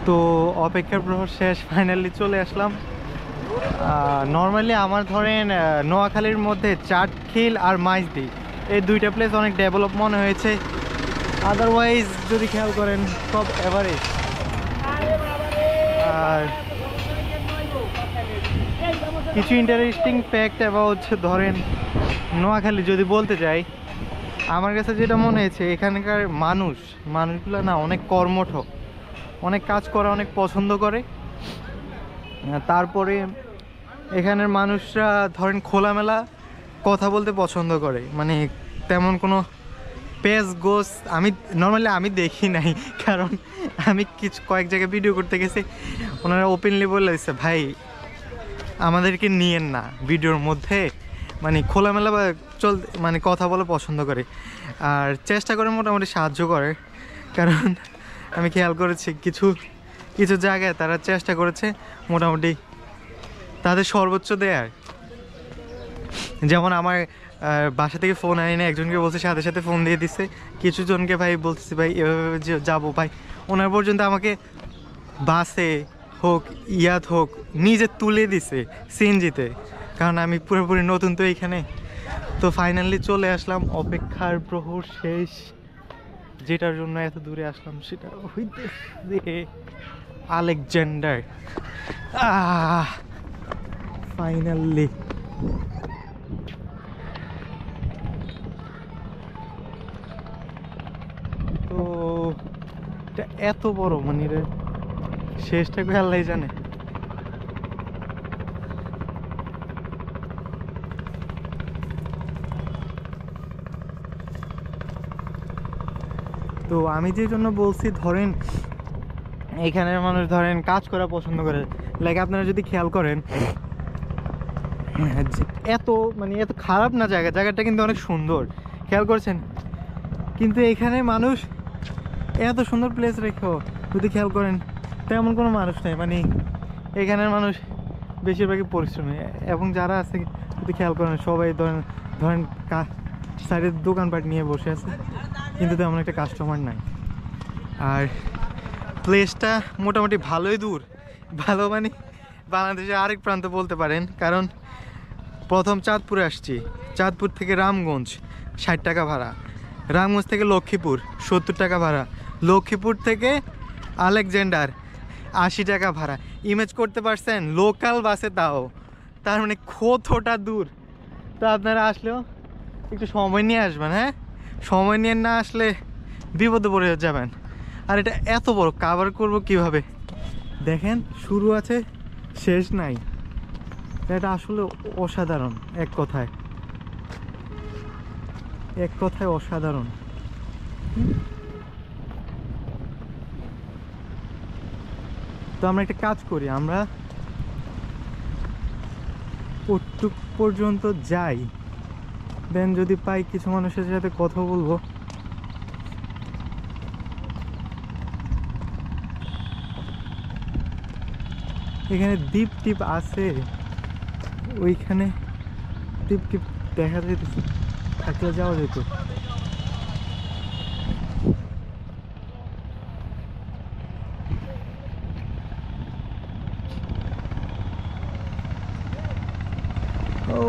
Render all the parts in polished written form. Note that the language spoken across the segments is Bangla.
তো অপেক্ষার প্রহর শেষ, ফাইনালি চলে আসলাম। নর্মালি আমার ধরেন নোয়াখালীর মধ্যে চাটখিল আর মাইজদি এই দুইটা প্লেস অনেক ডেভেলপ মনে হয়েছে। আদারওয়াইজ যদি খেয়াল করেন সব এভারেজ। আর কিছু ইন্টারেস্টিং ফ্যাক্ট অ্যাবাউট ধরেন নোয়াখালী যদি বলতে যাই, আমার কাছে যেটা মনে হয়েছে এখানকার মানুষগুলো না অনেক কর্মঠ, অনেক কাজ করা অনেক পছন্দ করে। তারপরে এখানের মানুষরা ধরেন খোলামেলা কথা বলতে পছন্দ করে, মানে তেমন কোনো পেজ গোস আমি দেখি নাই, কারণ আমি কয়েক জায়গায় ভিডিও করতে গেছি, ওনারা ওপেনলি বলে দিচ্ছে ভাই আমাদেরকে নিয়েন না ভিডিওর মধ্যে, মানে খোলামেলা বা মানে কথা বলে পছন্দ করে আর চেষ্টা করে মোটামুটি সাহায্য করে। কারণ আমি খেয়াল করেছি কিছু কিছু জায়গায় তারা চেষ্টা করেছে মোটামুটি তাদের সর্বোচ্চ দেয়ার। যেমন আমার বাসা থেকে ফোন আনি, একজনকে বলছে সাথে সাথে ফোন দিয়ে দিচ্ছে, কিছু জনকে ভাই বলতেছি ভাই এভাবে যাবো ভাই, ওনার পর্যন্ত আমাকে বাসে হোক ইয়াত হোক নিজে তুলে দিছে সিএনজিতে, কারণ আমি পুরোপুরি নতুন তো এইখানে। তো ফাইনালি চলে আসলাম, অপেক্ষার প্রহর শেষ। যেটার জন্য এত দূরে আসলাম সেটা হইতেছে আলেকজান্ডার। ফাইনালি তো এটা এত বড়, মানে রে শেষটা কি আল্লাহ জানে। তো আমি যে জন্য বলছি ধরেন এখানের মানুষ ধরেন কাজ করা পছন্দ করে, লাইক আপনারা যদি খেয়াল করেন এত মানে এত খারাপ না জায়গাটা কিন্তু অনেক সুন্দর, খেয়াল করছেন? কিন্তু এখানে মানুষ এত সুন্দর প্লেস রেখেও যদি খেয়াল করেন তেমন কোনো মানুষ নেই, মানে এখানের মানুষ বেশিরভাগই পরিশ্রমী, এবং যারা আছে যদি খেয়াল করেন সবাই ধরেন সাইডের দোকানপাট নিয়ে বসে আছে, কিন্তু তেমন একটা কাস্টমার নাই। আর প্লেসটা মোটামুটি ভালোই দূর, ভালো মানে বাংলাদেশের আরেক প্রান্ত বলতে পারেন, কারণ প্রথম চাঁদপুরে আসছি, চাঁদপুর থেকে রামগঞ্জ 60 টাকা ভাড়া, রামগঞ্জ থেকে লক্ষ্মীপুর 70 টাকা ভাড়া, লক্ষ্মীপুর থেকে আলেকজান্ডার 80 টাকা ভাড়া। ইমেজ করতে পারছেন লোকাল বাসে, তাও তার মানে কতটা দূর। তো আপনারা আসলেও একটু সময় নিয়ে আসবেন, হ্যাঁ সময় নিয়ে না আসলে বিপদে পড়ে যাবেন। আর এটা এত বড় কাভার করব কিভাবে? দেখেন শুরু আছে শেষ নাই, এটা আসলে অসাধারণ, এক কথায় অসাধারণ। তো আমরা একটা কাজ করি, আমরা ওটুক পর্যন্ত যাই, দেন যদি পাই কিছু মানুষের সাথে কথা বলবো। এখানে দ্বীপ টিপ আছে, ওইখানে টিপ টিপ দেখা যেতেছে, থাকলে যাওয়া যেত। ও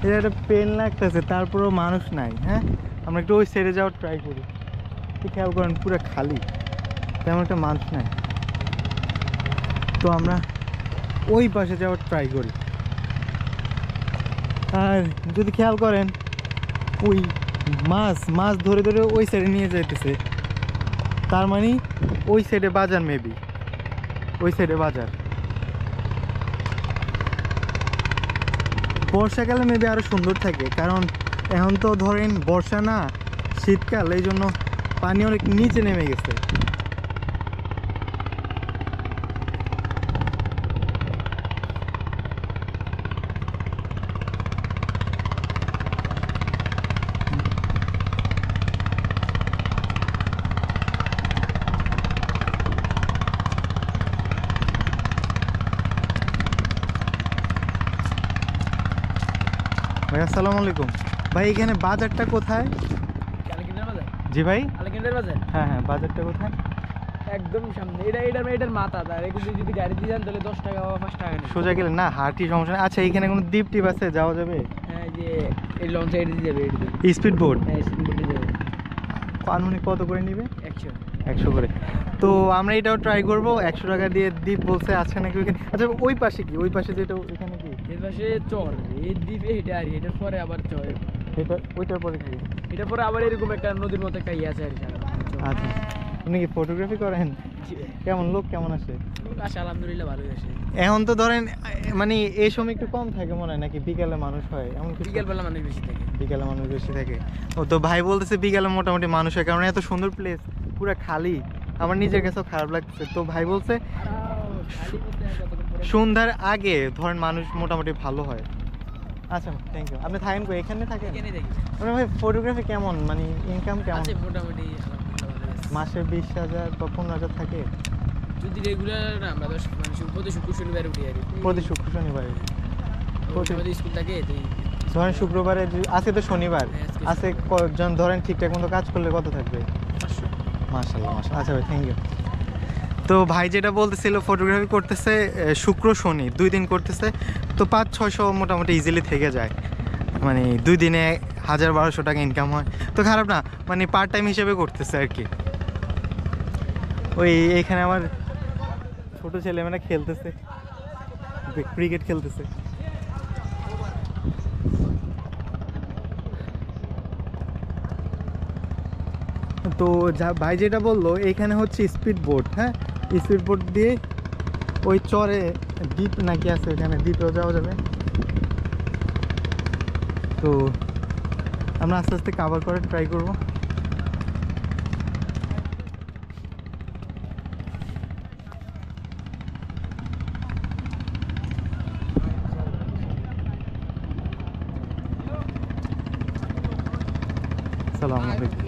এটা একটা পেন লাগতেছে, তারপরেও মানুষ নাই। হ্যাঁ আমরা একটু ওই সাইডে যাওয়ার ট্রাই করি, খেয়াল করেন পুরো খালি, তেমন একটা মানুষ নাই। তো আমরা ওই পাশে যাওয়ার ট্রাই করি। আর যদি খেয়াল করেন ওই মাছ ধরে ধরে ওই সাইডে নিয়ে যাইতেছে, তার মানে ওই সাইডে বাজার, মেবি ওই সাইডে বাজার। বর্ষাকালে মেবি আরও সুন্দর থাকে, কারণ এখন তো ধরেন বর্ষা না শীতকাল, এই জন্য পানি অনেক নিচে নেমে গেছে। ভাই আসসালামু আলাইকুম ভাই, এখানে বাজারটা কোথায়? জি ভাই, হ্যাঁ বাজারটা কোথায়? একদম সামনে, এটার মাথা, তার কিন্তু যদি গাড়ি দিয়ে যান তাহলে 10 টাকা বা 5 টাকা নেবে। সোজা গেলে না হাঁটি সমস্যা নেই। আচ্ছা এখানে কোনো দ্বীপ টিপ আছে যাওয়া যাবে? হ্যাঁ, যে এই লঞ্চ এড়ে দিয়ে যাবে, স্পিড বোট? হ্যাঁ স্পিড বোটে যাবে। আনুমানিক কত করে নিবে? 100 100 করে। তো আমরা এটাও ট্রাই করবো। 100 টাকা দিয়ে দ্বীপ বলছে আছে নাকি ওইখানে? আচ্ছা ওই পাশে কি, ওই পাশে যেটা এখানে কি? এর পাশে চর, এই দ্বীপে এটা আর এটার পরে আবার চর, এটা ওইটার পরে কি? এটার পরে আবার এরকম একটা নদীর মতো একটা ইয়ে আছে আর কি। আচ্ছা আপনি কি ফটোগ্রাফি করেন? কেমন লোক কেমন আসে? আচ্ছা আলহামদুলিল্লাহ ভালোই আসে। এখন তো ধরেন মানে এই সময় একটু কম থাকে মনে হয়, নাকি বিকালে মানুষ হয় এমন কিছু? বিকেলবেলা মানুষ বেশি থাকে। বিকালে মানুষ বেশি থাকে। ও তো ভাই বলতেছে বিকালে মোটামুটি মানুষ হয়, কারণ এত সুন্দর প্লেস পুরো খালি। আমার নিজের কাছেও খারাপ লাগছে। তো ভাই বলছে সন্ধ্যার আগে ধরেন মানুষ মোটামুটি ভালো হয়। আচ্ছা থ্যাংক ইউ। আপনি থাকেন কই? এখানে থাকেন? এখানেই দেখি মানে ভাই ফটোগ্রাফি কেমন, মানে ইনকাম কেমন? আছে মোটামুটি আলহামদুলিল্লাহ ভালোই আছে। মাসে 20,000 বা 15,000 থাকে? যদি রেগুলার না, আমরা 10 মানে প্রতি শুক্র শনিবার উঠি আর কি। প্রতি শুক্র শনিবারে? প্রতি আমাদের স্কুল থাকে তো ধরেন শুক্রবারে আজকে তো শনিবার, হ্যাঁ, আজকে আজকে কয়েকজন ধরেন ঠিকঠাক মতো কাজ করলে কত থাকবে? 500। মাশাআল্লাহ মাশাআল্লাহ। আচ্ছা ভাই থ্যাংক ইউ। তো ভাই যেটা বলতেছিল ফটোগ্রাফি করতেছে শুক্র শনি 2 দিন করতেছে, তো 500-600 মোটামুটি ইজিলি থেকে যায়। মানে 2 দিনে 1000-1200 টাকা ইনকাম হয়, তো খারাপ না, মানে পার্ট টাইম হিসেবে করতেছে আর কি। ওই এখানে আমার ছোট ছেলেমেয়েরা খেলতেছে, ক্রিকেট খেলতেছে। তো ভাই যেটা বললো এখানে হচ্ছে স্পিড বোট। হ্যাঁ স্পিড বোট দিয়ে ওই চরে দ্বীপ নাকি আছে, এখানে দ্বীপেও যাওয়া যাবে। তো আমরা আস্তে আস্তে কভার করে ট্রাই করব। আসসালামু আলাইকুম।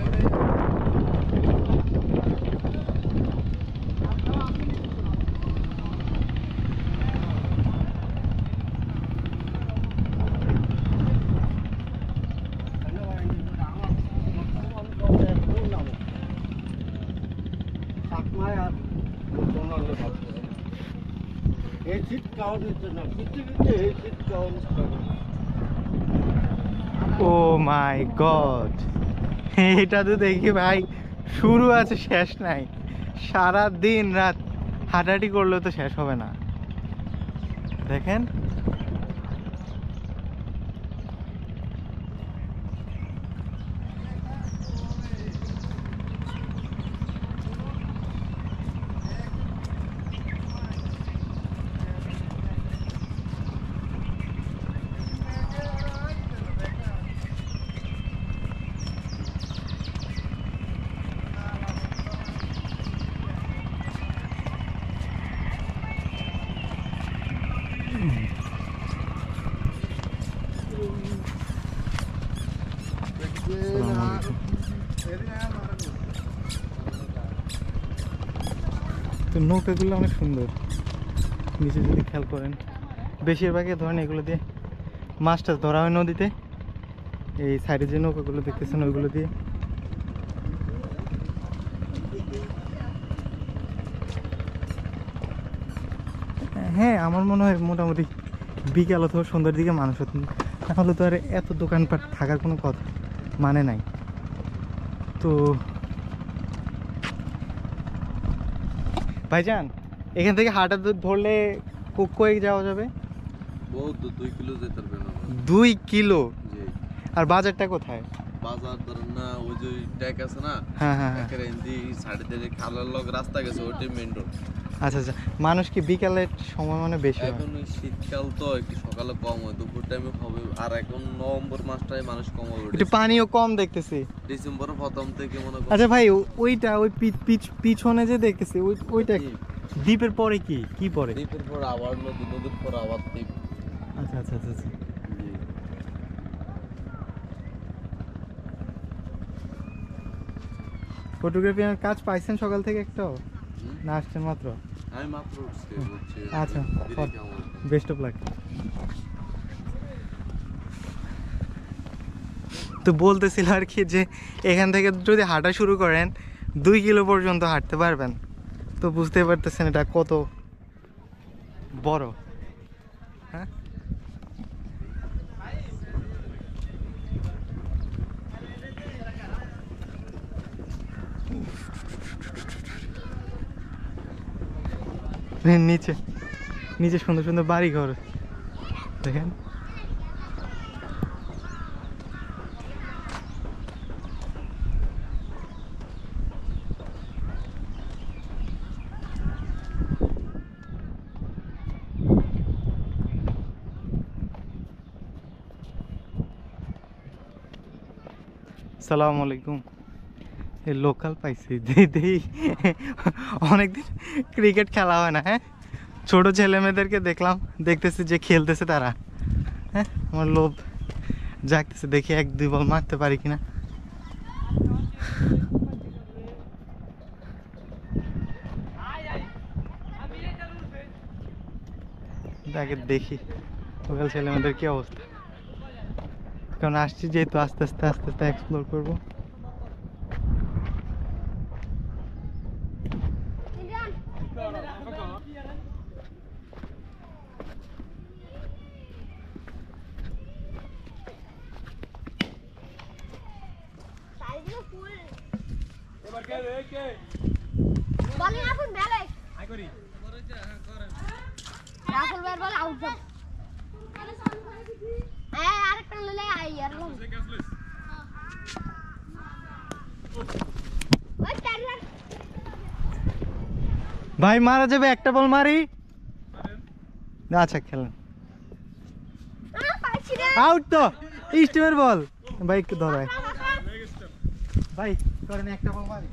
ও মাই গড, এটা তো দেখি ভাই শুরু আছে শেষ নাই। সারা দিন রাত হাঁটাহাঁটি করলেও তো শেষ হবে না। দেখেন তো নৌকাগুলো অনেক সুন্দর, নিচে যদি খেয়াল করেন বেশিরভাগই ধরেন এগুলো দিয়ে মাছ টাছ ধরা হয় নদীতে। এই সাইডে যে নৌকাগুলো দেখতেছেন ওইগুলো দিয়ে। হ্যাঁ আমার মনে হয় মোটামুটি বিকেল অথবা সন্ধ্যার দিকে মানুষ হতো, তাহলে তো আর এত দোকানপাট থাকার কোনো কথা মানে নাই। তো ভাইজান এখান থেকে হাঁটা ধরলে কই যাওয়া যাবে? বহুত 2 কিলো যেতে পারবে না। 2 কিলো? জি। আর বাজারটা কোথায়? বাজার ধরেন না ওই যে ট্যাক আছে না, হ্যাঁ হ্যাঁ হ্যাঁ। একেবারে হিন্দি সাইডে দিয়ে খালের লগ রাস্তা গেছে, ওইটাই মেইন রোড। আচ্ছা আচ্ছা, মানুষ কি বিকালের সময় মানে বেশি হয়? এখন ওই শীতকাল তো একটু সকালে কম হয়, দুপুর টাইমে হবে। আর এখন নভেম্বর মাসটায় মানুষ কম হবে, একটু পানিও কম দেখতেছি। ডিসেম্বরের প্রথম থেকে মনে করেন। আচ্ছা ভাই ওইটা ওই পিছনে যে দেখতেছি ওইটা দ্বীপের পরে কি পরে? দ্বীপের পর আবার নদী, নদীর পর আবার দ্বীপ। আচ্ছা আচ্ছা আচ্ছা আচ্ছা। জি। ফটোগ্রাফি কাজ পাইছেন সকাল থেকে একটাও না আসছেন মাত্র? আমি মাত্র উঠছি, বুঝছি। আচ্ছা কেমন বেস্ট অফ লাক। তো বলতেছিল আর কি যে এখান থেকে যদি হাঁটা শুরু করেন 2 কিলো পর্যন্ত হাঁটতে পারবেন। তো বুঝতে পারতেছেন এটা কত বড়। হ্যাঁ, নিচে নিচে সুন্দর সুন্দর বাড়ি ঘর দেখেন। সালাম আলাইকুম। এই লোকাল পাইছি দেই অনেকদিন ক্রিকেট খেলা হয় না। হ্যাঁ, ছোট ছেলে মেয়েদেরকে দেখলাম, দেখতেছি যে খেলতেছে তারা। হ্যাঁ, আমার লোভ জাগতেছে, দেখি 1-2 বল মারতে পারি কিনা। দেখি লোকাল ছেলে মেয়েদের কি অবস্থা, কারণ আসছি যেহেতু আস্তে আস্তে আস্তে আস্তে এক্সপ্লোর করবো। ভাই মারা যাবে, একটা বল মারি। আচ্ছা খেলেন, আউট তো, স্টিমের বল। ভাই একটু ধরায় ভাই, করেন একটা বল মারি।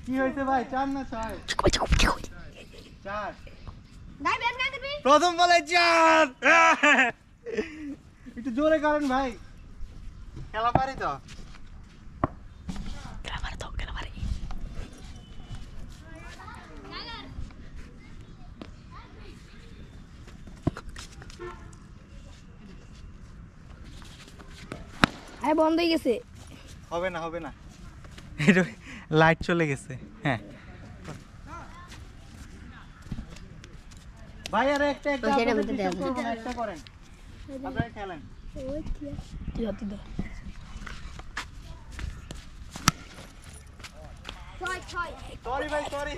কি হয়েছে ভাই, 4 না 6? 4। প্রথম বলে 4। একটু জোরে করেন ভাই, খেলা পারি তো। বন্ধ হয়ে গেছে, হবে না হবে না, লাইট চলে গেছে। হ্যাঁ ভাই, আর একটা একটা একটা করেন, আপনারা খেলেন। সরি ভাই, সরি।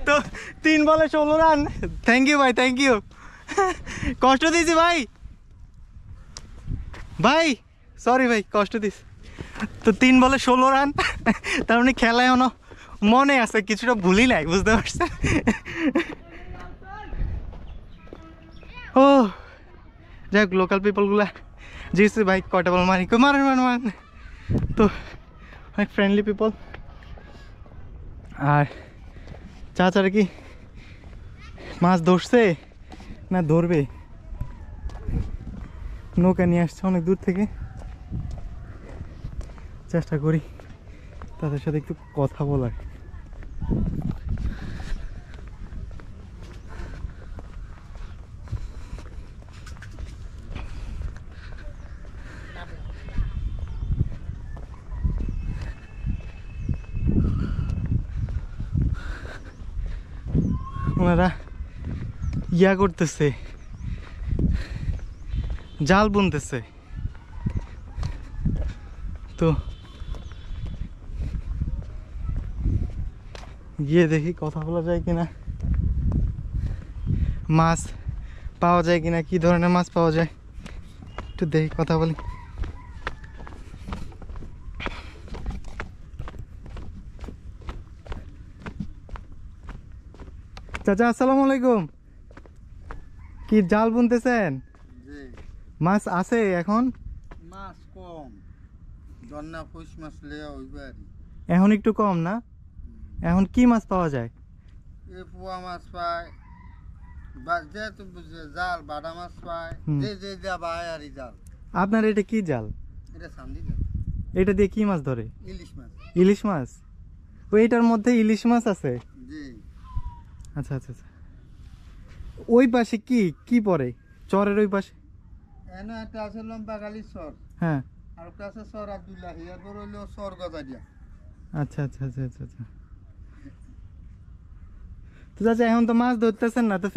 তো 3 বলে 16 রান। থ্যাংক ইউ ভাই, থ্যাংক ইউ। কষ্ট দিয়েছি ভাই, ভাই সরি ভাই, কষ্ট দিস। তো 3 বলে 16 রান, তার মানে খেলায় এখনো মনে আছে, কিছুটা ভুলি নাই, বুঝতে পারছেন। ও যাই হোক, লোকাল পিপলগুলা জিতছে ভাই, কয়টা বল মারি, মারেন মারেন মারেন। তো অনেক ফ্রেন্ডলি পিপল। আর চাচারা কি মাছ ধরছে না ধরবে, নৌকা নিয়ে আসছে অনেক দূর থেকে। চেষ্টা করি তাদের সাথে একটু কথা বলার। ওনারা ইয়া করতেছে, জাল বুনতেছে। তো গিয়ে দেখি কথা বলা যায় কিনা, মাছ পাওয়া যায় কিনা, কি ধরনের মাছ পাওয়া যায় একটু দেখি, কথা বলি। চাচা আসসালামু আলাইকুম, কি জাল বুনতেছেন? মাছ আছে এখন? মাছ কম, দন্না পুষ মাছ লেয়া হইবার। এখন একটু কম না? এখন কি মাছ পাওয়া যায়? এ পোয়া মাছ পায়, যেহেতু জাল বাটা মাছ পায়, যে যে যা পায় আর জাল। আপনার এটা কি জাল? এটা সান্দি জাল। এটা দিয়ে কি মাছ ধরে? ইলিশ মাছ। ইলিশ মাছ? ওইটার মধ্যে ইলিশ মাছ আছে? জি। আচ্ছা আচ্ছা আচ্ছা। ওই পাশে কি কি পড়ে, চরের ওই পাশে? এনে একটা আছে লম্বাখালী সর, হ্যাঁ আর একটা আছে সর আব্দুল্লাহি, এরপর হইলো সর গজারিয়া। আচ্ছা আচ্ছা আচ্ছা আচ্ছা আচ্ছা। তো চাচা এখন তো মাছ ধরতেছেন না, তো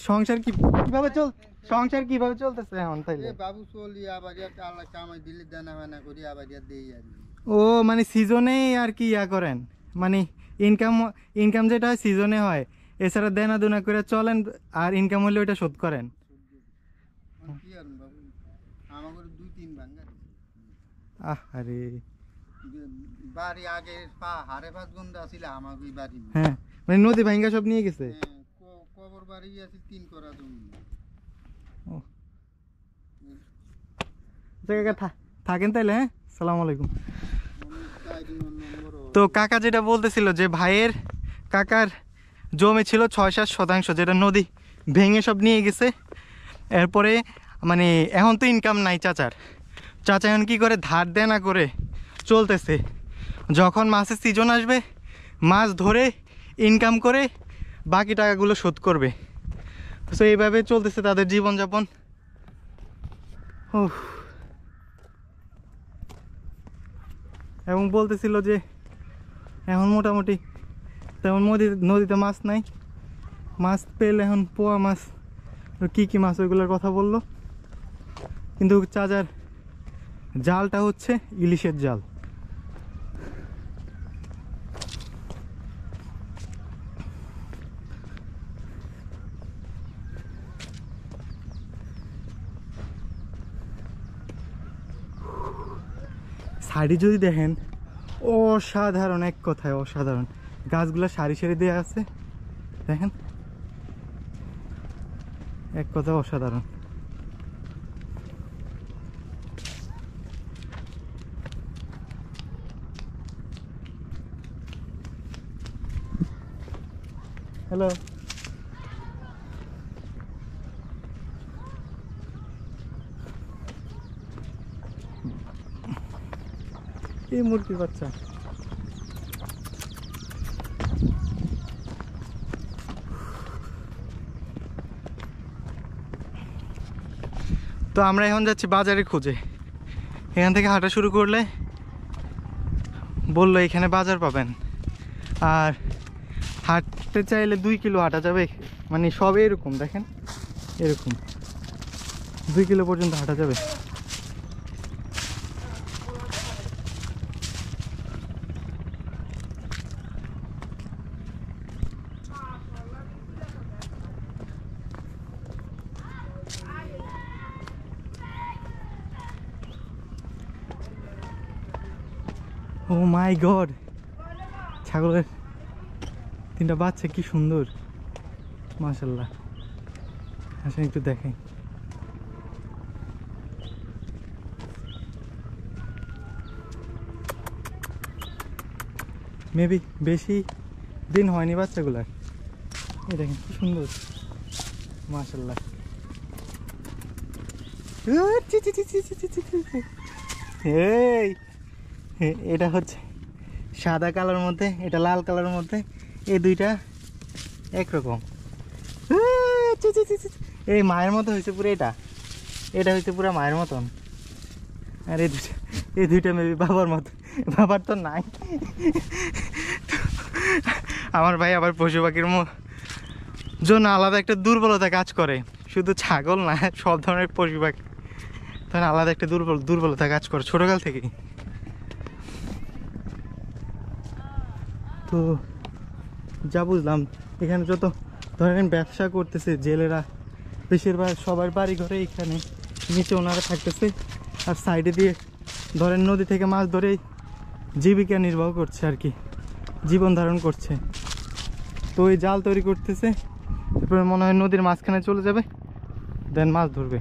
সংসার সংসার কিভাবে চলতেছে এখন তাইলে? এ বাবু চলি আবার একটা আল্লাহ কামাই দিলে দানা বানা করি আবার দেই আর কি। ও মানে সিজনে আর কি ইয়া করেন, মানে ইনকাম ইনকাম যেটা হয় সিজনে হয়, এছাড়া দেনা দুনা করে চলেন, আর ইনকাম হলে ওইটা শোধ করেন। কি আর বাবু, আমাদের 2-3 ভাঙ্গা আরে বাড়ি আগে হারে 5 গন্ডা ছিল আমাদের বাড়ি। হ্যাঁ মানে নদী ভাঙ্গা সব নিয়ে গেছে। কবর বাড়ি আছে 3 করা জমি। ও জায়গা থাকেন তাইলে। হ্যাঁ, সালাম আলাইকুম। তো কাকা যেটা বলতেছিল যে ভাইয়ের কাকার জমি ছিল 6-7 শতাংশ, যেটা নদী ভেঙে সব নিয়ে গেছে। এরপরে মানে এখন তো ইনকাম নাই চাচা এখন কি করে, ধার দেনা করে চলতেছে। যখন মাছের সিজন আসবে মাছ ধরে ইনকাম করে বাকি টাকাগুলো শোধ করবে। তো এইভাবে চলতেছে তাদের জীবনযাপন। এবং বলতেছিল যে এখন মোটামুটি তেমন নদীতে মাছ নাই, মাছ পেলে এখন পোয়া মাছ কি কি মাছ ওইগুলোর কথা বললো। কিন্তু চাচার জালটা হচ্ছে ইলিশের জাল। সাইডে যদি দেখেন অসাধারণ, এক কথায় অসাধারণ। গাছগুলো সারি সারি দেওয়া আছে, দেখেন, এক কথা অসাধারণ। হ্যালো, এই মুরগির বাচ্চা। তো আমরা এখন যাচ্ছি বাজারে খুঁজে। এখান থেকে হাঁটা শুরু করলে বললো এখানে বাজার পাবেন, আর হাঁটতে চাইলে 2 কিলো হাঁটা যাবে। মানে সব এরকম দেখেন, এরকম 2 কিলো পর্যন্ত হাঁটা যাবে। ও মাই গড, ছাগলের 3টা বাচ্চা কি সুন্দর, মাশাআল্লাহ। আসেন একটু দেখাই। মেবি বেশি দিন হয়নি বাচ্চাগুলার। এই দেখেন কি সুন্দর, মাশাআল্লাহ। এই এটা হচ্ছে সাদা কালার মধ্যে, এটা লাল কালারের মধ্যে, এই দুইটা একরকম। এই মায়ের মতো হয়েছে পুরো, এটা হয়েছে পুরো মায়ের মতন। আর এই দুইটা মেবি বাবার মতো, বাবার তো নাই। আমার ভাই আবার পশু পাখির জন্য আলাদা একটা দুর্বলতা কাজ করে, শুধু ছাগল না, সব ধরনের পশু পাখি তখন আলাদা একটা দুর্বলতা কাজ করে ছোটকাল থেকেই। তো যা বুঝলাম এখানে যত ধরেন ব্যবসা করতেছে জেলেরা, বেশিরভাগ সবার বাড়ি ঘরে এখানে নিচে ওনারা থাকতেছে, আর সাইডে দিয়ে ধরেন নদী থেকে মাছ ধরে জীবিকা নির্বাহ করছে আর কি, জীবন ধারণ করছে। তো ওই জাল তৈরি করতেছে, এরপরে মনে হয় নদীর মাঝখানে চলে যাবে, দেন মাছ ধরবে।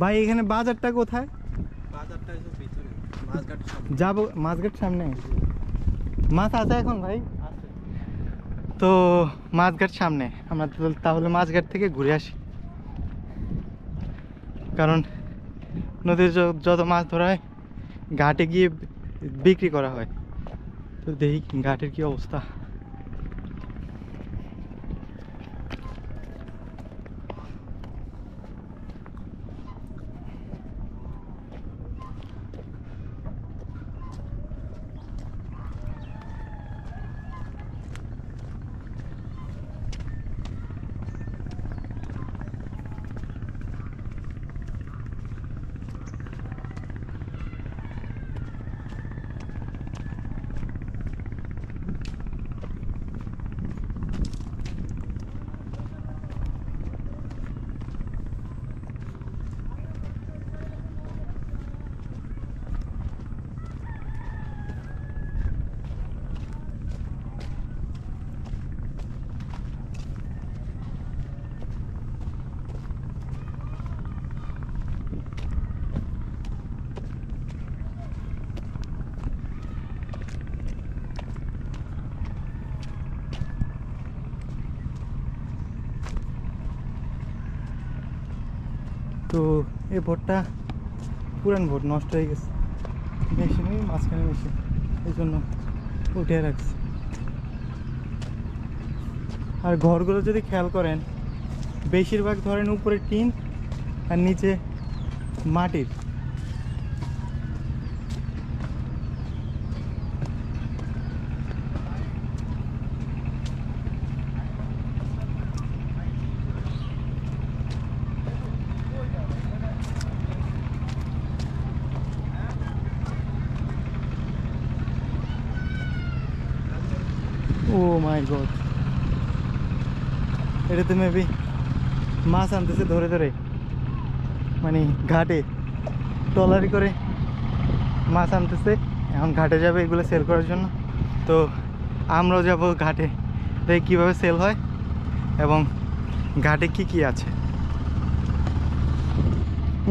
ভাই এখানে বাজারটা কোথায়? বাজারটা এসব পিছনে মাছঘাট সামনে। যাবো মাছঘাট সামনে। মাছ আছে এখন ভাই? তো মাছঘাট সামনে, আমরা তাহলে মাছঘাট থেকে ঘুরে আসি, কারণ নদীর যত মাছ ধরা হয় ঘাটে গিয়ে বিক্রি করা হয়। তো দেখি ঘাটের কি অবস্থা। তো এই ভোটটা পুরান ভোট, নষ্ট হয়ে গেছে, মেশিনে মাঝখানে মেশিন, এই জন্য উঠে রাখছে। আর ঘরগুলো যদি খেয়াল করেন বেশিরভাগ ধরেন উপরে টিন আর নিচে মাটির। ও মাই গড, এটাতে মেবি মাছ আনতেছে ধরে ধরে, মানে ঘাটে ট্রলারি করে মাছ আনতেছে, এখন ঘাটে যাবে এগুলো সেল করার জন্য। তো আমরাও যাব ঘাটে, দেখি কীভাবে সেল হয় এবং ঘাটে কি কি আছে।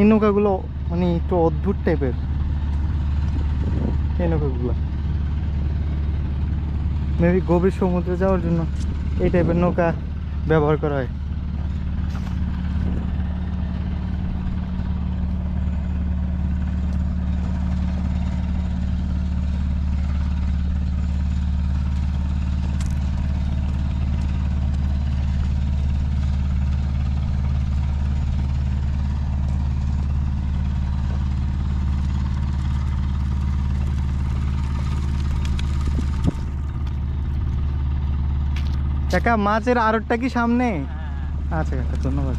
এই নৌকাগুলো মানে একটু অদ্ভুত টাইপের, এই নৌকাগুলো মেবি গভীর সমুদ্রে যাওয়ার জন্য এই টাইপের নৌকা ব্যবহার করা হয়। কাকা মাছের আড়তটা কি সামনে? আচ্ছা কাকা ধন্যবাদ।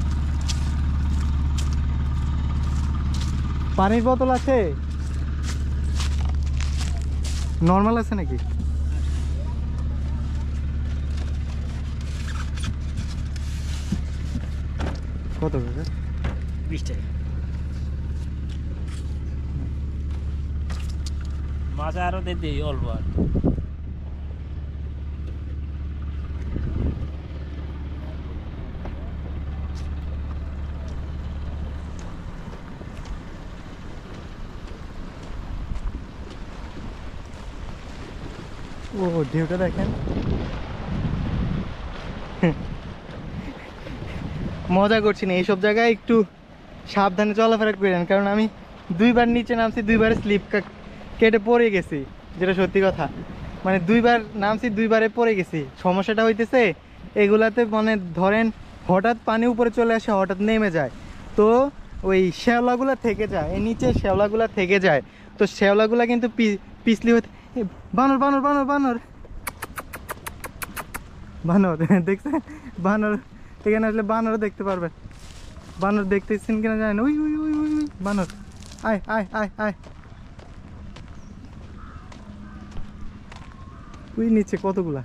পানির বোতল আছে? নর্মাল আছে নাকি? কত কাকা? 20 টাকা। মাছ আরো দিই অল্প আর। ও ঢেউটা দেখেন, মজা করছি না। এইসব জায়গায় একটু সাবধানে চলাফেরা করেন, কারণ আমি দুইবার নিচে নামছি, দুইবারে স্লিপ কেটে পড়ে গেছি, যেটা সত্যি কথা। মানে দুইবার নামছি, দুইবারে পড়ে গেছি। সমস্যাটা হইতেছে এগুলাতে, মানে ধরেন হঠাৎ পানি উপরে চলে আসে, হঠাৎ নেমে যায়, তো ওই শ্যাওলাগুলা থেকে যায়, এই নিচে শ্যাওলাগুলা থেকে যায়, তো শ্যাওলাগুলা কিন্তু পিছলি হতে। বানর বানর বানর বানর বানর দেখছেন? বানর, এখানে আসলে বানরও দেখতে পারবেন। বানর দেখতেছেন কিনা জানেন? ওই ওই ওই ওই ওই বানর, আয় আয় আয় আয়। ওই নিচে কতগুলা।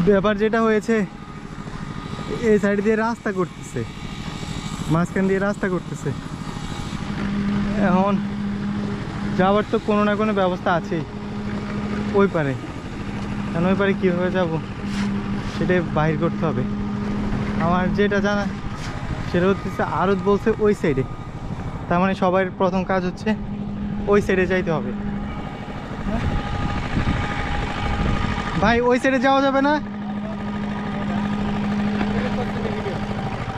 ব্যাপার যেটা হয়েছে, এই সাইড দিয়ে রাস্তা করতেছে, মাঝখান দিয়ে রাস্তা করতেছে। এখন যাওয়ার তো কোনো না কোনো ব্যবস্থা আছেই ওই পারে, কারণ ওই পারে কীভাবে যাব সেটাই বাহির করতে হবে। আমার যেটা জানা সেটা হচ্ছে আরত বলছে ওই সাইডে, তার মানে সবার প্রথম কাজ হচ্ছে ওই সাইডে যাইতে হবে। ভাই ওই সাইডে যাওয়া যাবে না?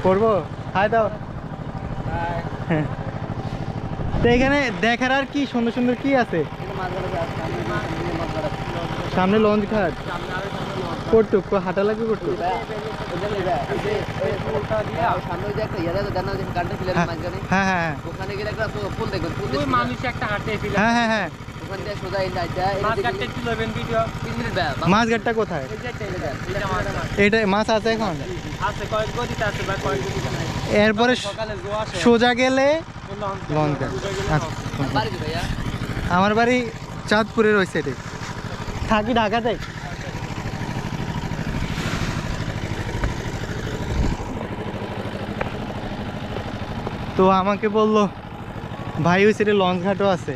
করবো, হাই দাও। হ্যাঁ, তো এখানে দেখার আর কি সুন্দর সুন্দর কি আছে? সামনে লঞ্চ ঘাট করতুক, হাঁটা লাগবে করতুক। হ্যাঁ হ্যাঁ হ্যাঁ হ্যাঁ হ্যাঁ হ্যাঁ। মাছঘাটটা কোথায়? এটা মাছ আছে এখন? এরপরে সোজা গেলে লঞ্চ ঘাট। আমার বাড়ি চাঁদপুরের ওই সাইডে, থাকি ঢাকাতে। তো আমাকে বললো ভাই ওই সাইডে লঞ্চ ঘাটও আছে,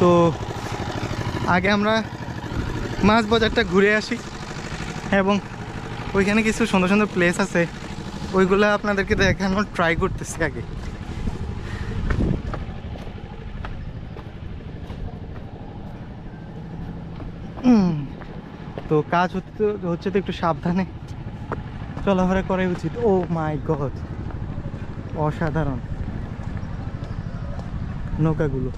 তো আগে আমরা মাছ বাজারটা ঘুরে আসি এবং ওইখানে কিছু সুন্দর সুন্দর প্লেস আছে, ওইগুলো আপনাদেরকে দেখানোর ট্রাই করতেছি আগে। তো কাজ হচ্ছে তো একটু সাবধানে চলাফেরা করাই উচিত। ও মাই গড, অসাধারণ নৌকাগুলো।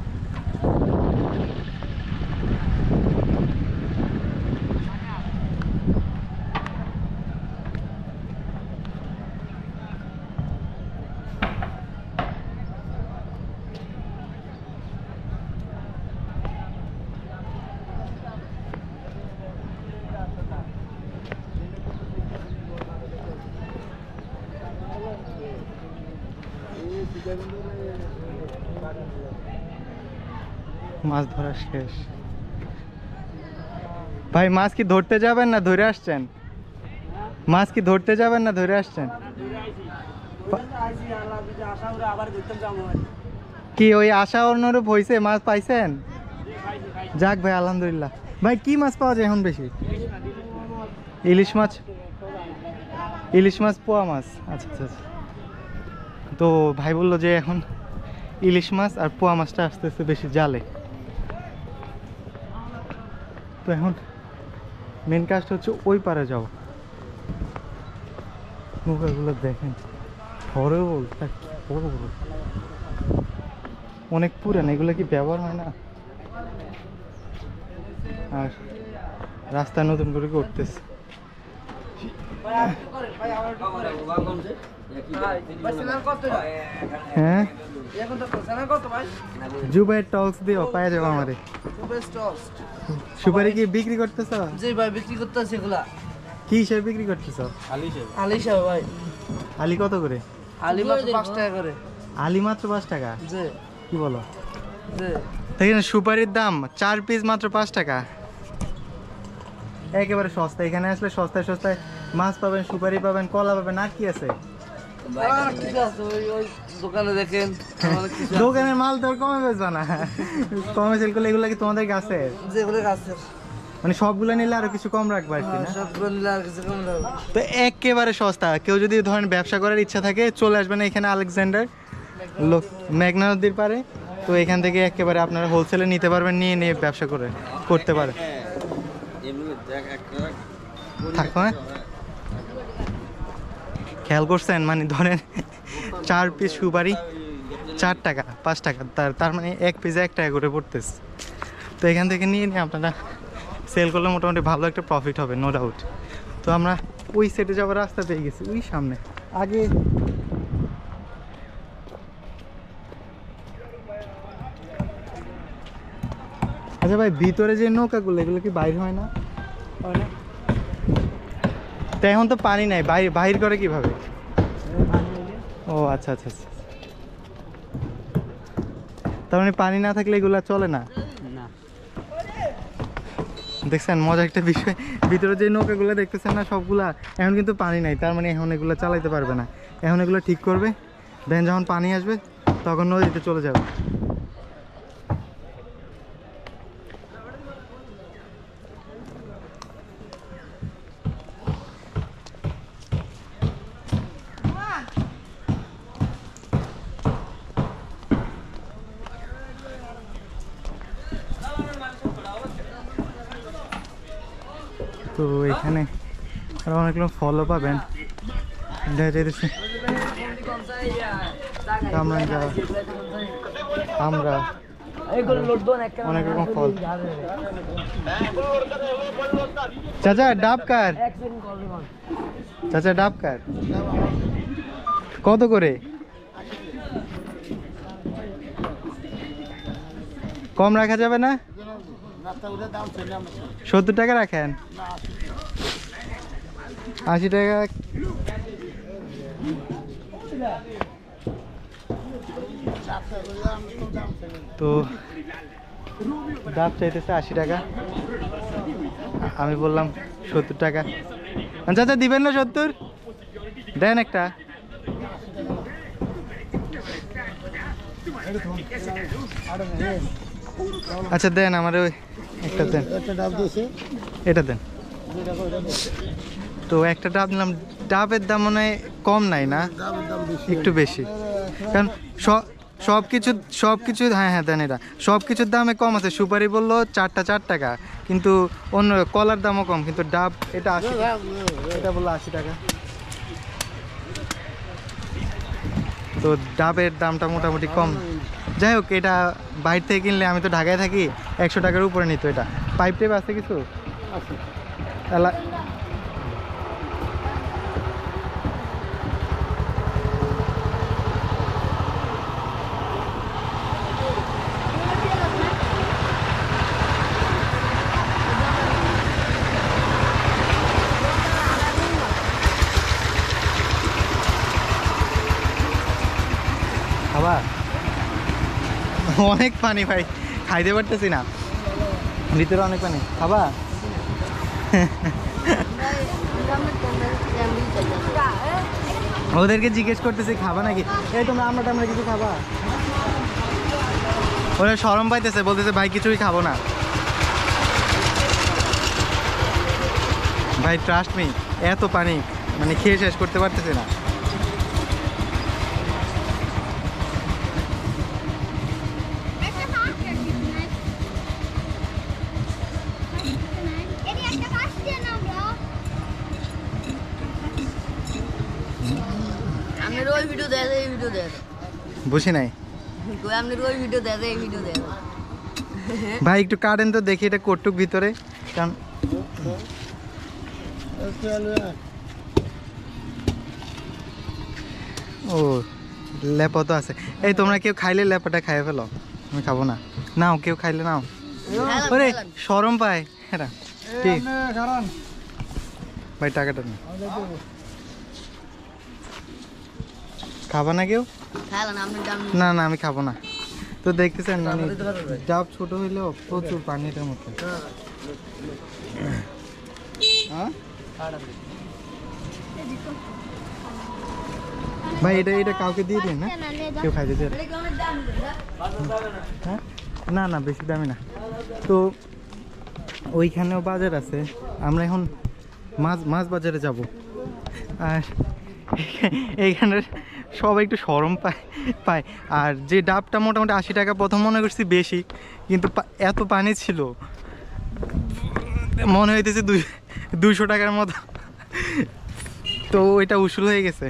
মাছ ধরা শেষ। ভাই মাছ কি ধরতে যাবেন না ধরে আসছেন? মাছ কি ধরতে যাবেন না ধরে আসছেন? কি ওই আশা অনুরূপ হয়েছে? মাছ পাইছেন? যাক ভাই আলহামদুলিল্লাহ। ভাই কি মাছ পাওয়া যায় এখন বেশি? ইলিশ মাছ, ইলিশ মাছ, পোয়া মাছ। আচ্ছা আচ্ছা। তো ভাই বললো যে এখন ইলিশ মাছ আর পোয়া মাছটা আস্তে আস্তে বেশি জালে। তো এখন মেন কাজটা হচ্ছে ওই পারে যাও। নৌকাগুলো দেখেন, হরেবল, বড় বড়, অনেক পুরান, এগুলো কি ব্যবহার হয় না? আর রাস্তা নতুন করে করতেছে। হ্যাঁ জুবাই টলস দিও পাওয়া যাবে আমারে। সুপারি কি বিক্রি করতেছ? জি ভাই বিক্রি করতেছে এগুলা। কি হিসেবে বিক্রি করতেছ? আলি সাহেব ভাই। আলি কত করে? আলি মাত্র 5 টাকা করে। আলি মাত্র 5 টাকা? জি। কি বলো? জি। দেখেন সুপারির দাম 4 পিস মাত্র 5 টাকা, একেবারে সস্তা। এখানে আসলে সস্তায় সস্তায় মাছ পাবেন, সুপারি পাবেন, কলা পাবেন, আর কি আছে? দোকানে দেখেন দোকানের মাল তোর কমে বেচবা না, কমে সেল করলে এগুলো কি তোমাদের গাছে? যেগুলো গাছের মানে সবগুলো নিলে আরো কিছু কম রাখবা আর কি না? সবগুলো নিলে আর কিছু কম রাখবো। তো একেবারে সস্তা। কেউ যদি ধরেন ব্যবসা করার ইচ্ছা থাকে চলে আসবেন এখানে আলেকজান্ডার মেঘনা নদীর পারে। তো এখান থেকে একেবারে আপনারা হোলসেলে নিতে পারবেন, নিয়ে নিয়ে ব্যবসা করতে পারেন। থাকো হ্যাঁ, খেয়াল করছেন? মানে ধরেন 4 পিস সুপারি 4 টাকা 5 টাকা, তার মানে 1 পিসে 1 টাকা করে পড়তেছে। তো এখান থেকে নিয়ে নিয়ে আপনারা সেল করলে মোটামুটি ভালো একটা প্রফিট হবে, নো ডাউট। তো আমরা ওই সাইডে যাওয়ার রাস্তা পেয়ে গেছি, ওই সামনে আগে। আচ্ছা ভাই, ভিতরে যে নৌকাগুলো এগুলো কি বাইরে হয় না? তো এখন তো পানি নাই, বাহির করে কিভাবে? ও আচ্ছা আচ্ছা আচ্ছা, তার মানে পানি না থাকলে এগুলা চলে না? দেখছেন মজা একটা বিষয়, ভিতরে যে নৌকাগুলো দেখতেছেন না সবগুলা এখন কিন্তু পানি নাই, তার মানে এখন এগুলো চালাইতে পারবে না। এখন এগুলো ঠিক করবে, দেন যখন পানি আসবে তখন নদীতে চলে যাবে। তো এখানে আরো অনেকগুলো ফলও পাবেন, দেখা যাইতেছে আমরা অনেক রকম ফল। চাচা ডাব কার? চাচা ডাব কার? কত করে? কম রাখা যাবে না? 70 টাকা রাখেন, 80 টাকা। তো ডাব চাইতেছে 80 টাকা, আমি বললাম 70 টাকা। চাচা দিবেন না 70? দেন একটা। আচ্ছা দেন আমার ওই একটা দেন, এটা দেন। তো একটা ডাব নিলাম, ডাবের দাম মনে হয় কম নাই না, একটু বেশি, কারণ সব কিছু হ্যাঁ হ্যাঁ দেন, এটা সব কিছুর দামে কম আছে। সুপারি বললো 4টা 4 টাকা, কিন্তু অন্য কলার দামও কম, কিন্তু ডাব এটা 80, এটা বললো 80 টাকা। তো ডাবের দামটা মোটামুটি কম। যাই হোক, এটা বাইরে থেকে কিনলে, আমি তো ঢাকায় থাকি, 100 টাকার উপরে নিত। এটা পাইপ টাইপ আছে কিছু? খাবা? অনেক পানি ভাই, খাইতে পারতেছি না, ভিতরে অনেক পানি। খাবা? ওদেরকে জিজ্ঞেস করতেছি খাবা নাকি, এই তোমরা আমরা কিছু খাবা? ওরা শরম পাইতেছে, বলতেছে ভাই কিছুই খাবো না। ভাই ট্রাস্ট মি, এত পানি মানে খেয়ে শেষ করতে পারতেছে না। বুঝি নাই ভাই, একটু কাটেন তো দেখি এটা কটুক ভিতরে, কারণ ও লেপা তো আছে। এই তোমরা কেউ খাইলে লেপাটা খাইয়ে ফেলো, আমি খাবো না। নাও কেউ খাইলে নাও, ওরে শরম পায় এরা। ঠিক ভাই, টাকাটা না, খাবা না কেউ? না না আমি খাবো না। তো দেখতেছেন ডাব ছোট হইলেও প্রচুর পানি এটার মধ্যে। ভাই এটা কাউকে দিয়ে দিন না, কেউ খাইতে দেন। হ্যাঁ না না বেশি দামি না। তো ওইখানেও বাজার আছে, আমরা এখন মাছ বাজারে যাব। আর এইখানের সবাই একটু শরম পায়। আর যে ডাবটা মোটামুটি 80 টাকা, প্রথম মনে করছি বেশি, কিন্তু এত পানি ছিল মনে হইতেছে 200 টাকার মতো। তো ওইটা উসুল হয়ে গেছে।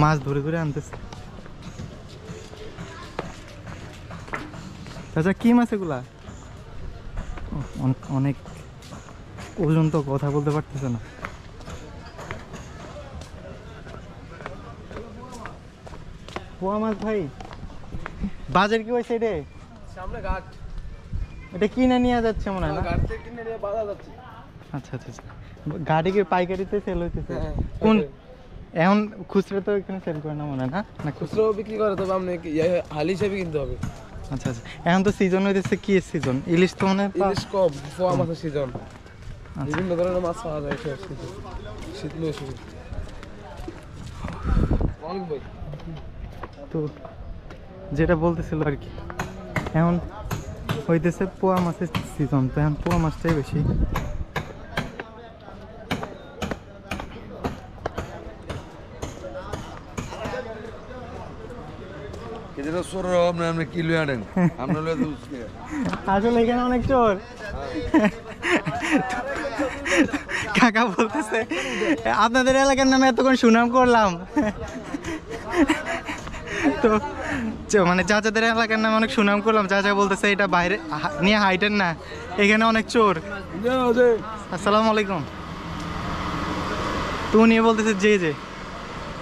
মাছ ধরে ধরে আনতেছে। আচ্ছা কি মাছ এগুলা? অনেক ওজন, তো কথা বলতে পারতেছে না। পোয়া মাছ ভাই, বাজার কি হয়েছে? রে সামনে ঘাট, এটা কিনে নিয়ে যাচ্ছে মনে হয় না? ঘাট থেকে কিনে নিয়ে বাজার যাচ্ছে। আচ্ছা আচ্ছা আচ্ছা, গাড়ি কি পাইকারিতে সেল হইতেছে? কোন এখন খুচরা তো এখানে সেল করে না মনে হয় না? না খুচরো বিক্রি করে, তবে আপনি হালি হিসেবে কিনতে হবে। আচ্ছা আচ্ছা, এখন তো সিজন হইতেছে, কি সিজন? ইলিশ তো মানে ইলিশ কম, পোয়া মাছের সিজন। আচ্ছা। বিভিন্ন ধরনের মাছ পাওয়া যায় সব সিজন, শীত মৌসুমে। অনেক বই। তো যেটা বলতেছিল আর কি, এখন হইতেছে পোয়া মাছের সিজন, তো এখন পোয়া মাছটাই বেশি। এটা সর আপনি আপনি কি লয়ে আনেন আমরা লয়ে দুসকে আসলে এখানে অনেক চোর। কাকা বলতেছে আপনাদের এলাকার নামে এতক্ষণ সুনাম করলাম, তো মানে চাচাদের এলাকার নামে অনেক সুনাম করলাম, চাচা বলতেছে এটা বাইরে নিয়ে হাইটেন না, এখানে অনেক চোর। আসসালামু আলাইকুম। তো নিয়ে বলতেছে যে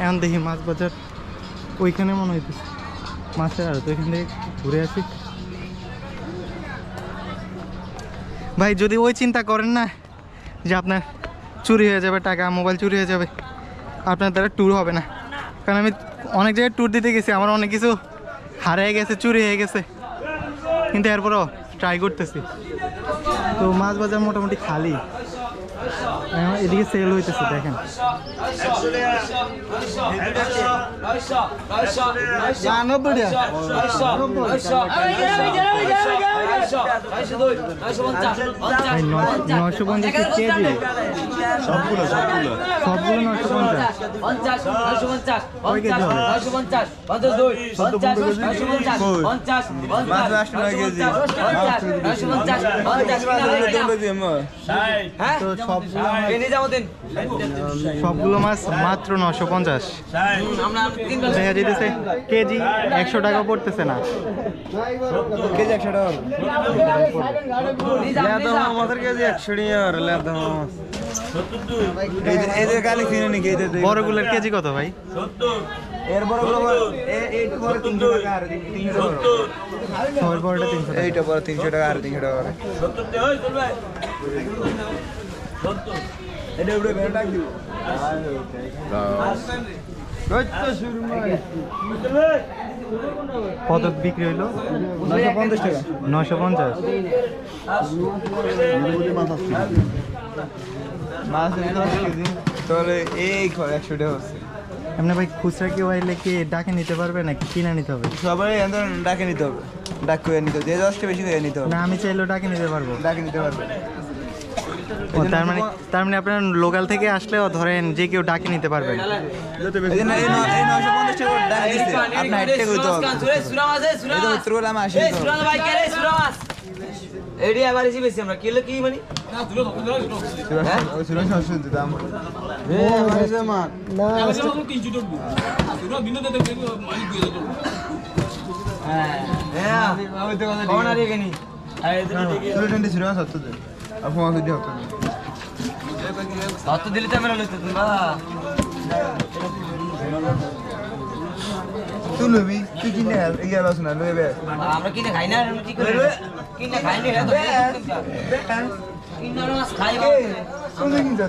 এখন দেখি মাছ বাজার ওইখানে মনে হইতেছে মাছের, আর তো এখান থেকে ঘুরে আসি। ভাই যদি ওই চিন্তা করেন না যে আপনার চুরি হয়ে যাবে টাকা, মোবাইল চুরি হয়ে যাবে, আপনার দ্বারা ট্যুর হবে না। কারণ আমি অনেক জায়গায় ট্যুর দিতে গেছি, আমার অনেক কিছু হারিয়ে গেছে, চুরি হয়ে গেছে, কিন্তু এরপরও ট্রাই করতেছি। তো মাছ বাজার মোটামুটি খালি, এদিকে সেল হইতেছে দেখেন। ভাই 950 কেজি, সবগুলো 950। কয় কেজি হবে? তো সবগুলো মাছ মাত্র 950 দেখা যেতেছে, কেজি 100 টাকা পড়তেছে না। কেজি 100 টাকা আমাদের কেজি 100 টাকা মাছ। এই যে কালি কিনে নি কেজি বড়গুলোর কেজি কত ভাই? এর বড়গুলো এইটা পরে 300 টাকা আর 300 সবার বড়টা 300 টাকা। এইটা পরে 300 টাকা আর 300 টাকা করে। এটা উপরে বের ডাক দিব। কত বিক্রি হইলো? 950 টাকা। 950। মাছ 10 কেজি তাহলে এই 100 টাকা হচ্ছে। এমনি ভাই খুচরা কেউ আইলে কি ডাকে নিতে পারবে নাকি কিনে নিতে হবে? সবাই এমন ডাকে নিতে হবে, ডাক করে নিতে হবে, যে 10টা বেশি করে নিতে হবে। না আমি চাইলেও ডাকে নিতে পারবো? ডাকে নিতে পারবে। ও, তার মানে আপনার লোকাল থেকে আসলেও ধরেন যে কেউ ডাকে নিতে পারবেন। এই 950 টাকা ডাক দিছে, আপনি 60 টাকা হইতে হবে। এই তো উত্তর বলে আমি 80 টাকা। এডি আবার এসে বেশি আমরা কিলো কি মানে ওই সুরা শুনতে দিতাম। হ্যাঁ কোন আর এখানে কত দিলে তো আমরা লইতে তোমরা তুই লবি, তুই কিনে ইয়া লস না লইবে। আমরা কিনে খাই না, কি করে কিনে খাই না, কিনে মাছ খাই কোন কিনছ?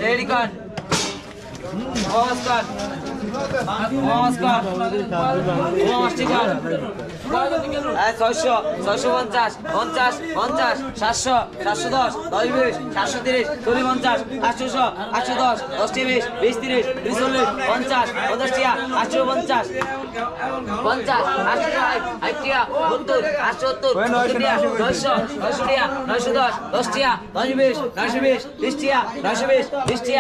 রেডি কাট নমস্কার নমস্কার নমস্কার 600 650 50 50 700 710 10 20 730 40 50 800 810 10 20 20 30 40 50 50 80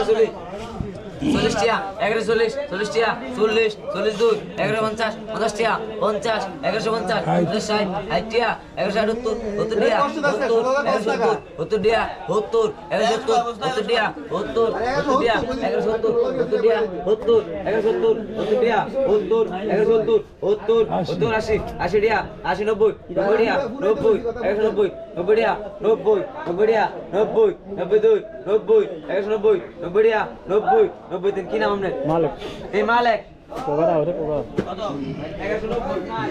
11 40 টিয়া 1140 40 টিয়া 40 42 1150 50 টিয়া 50 1150 50 60 টিয়া 1170 70 টিয়া 70 70 টিয়া 70 70 টিয়া 70 70 টিয়া 1170 70 টিয়া 70 1170 70 টিয়া 70 1170 70 70 80 80 টিয়া 80 90 90 টিয়া 90 190 90 টিয়া 90 90 টিয়া 90 92 90 190 90 টিয়া 90 93 কি নাম আপনার মালিক এই মালিক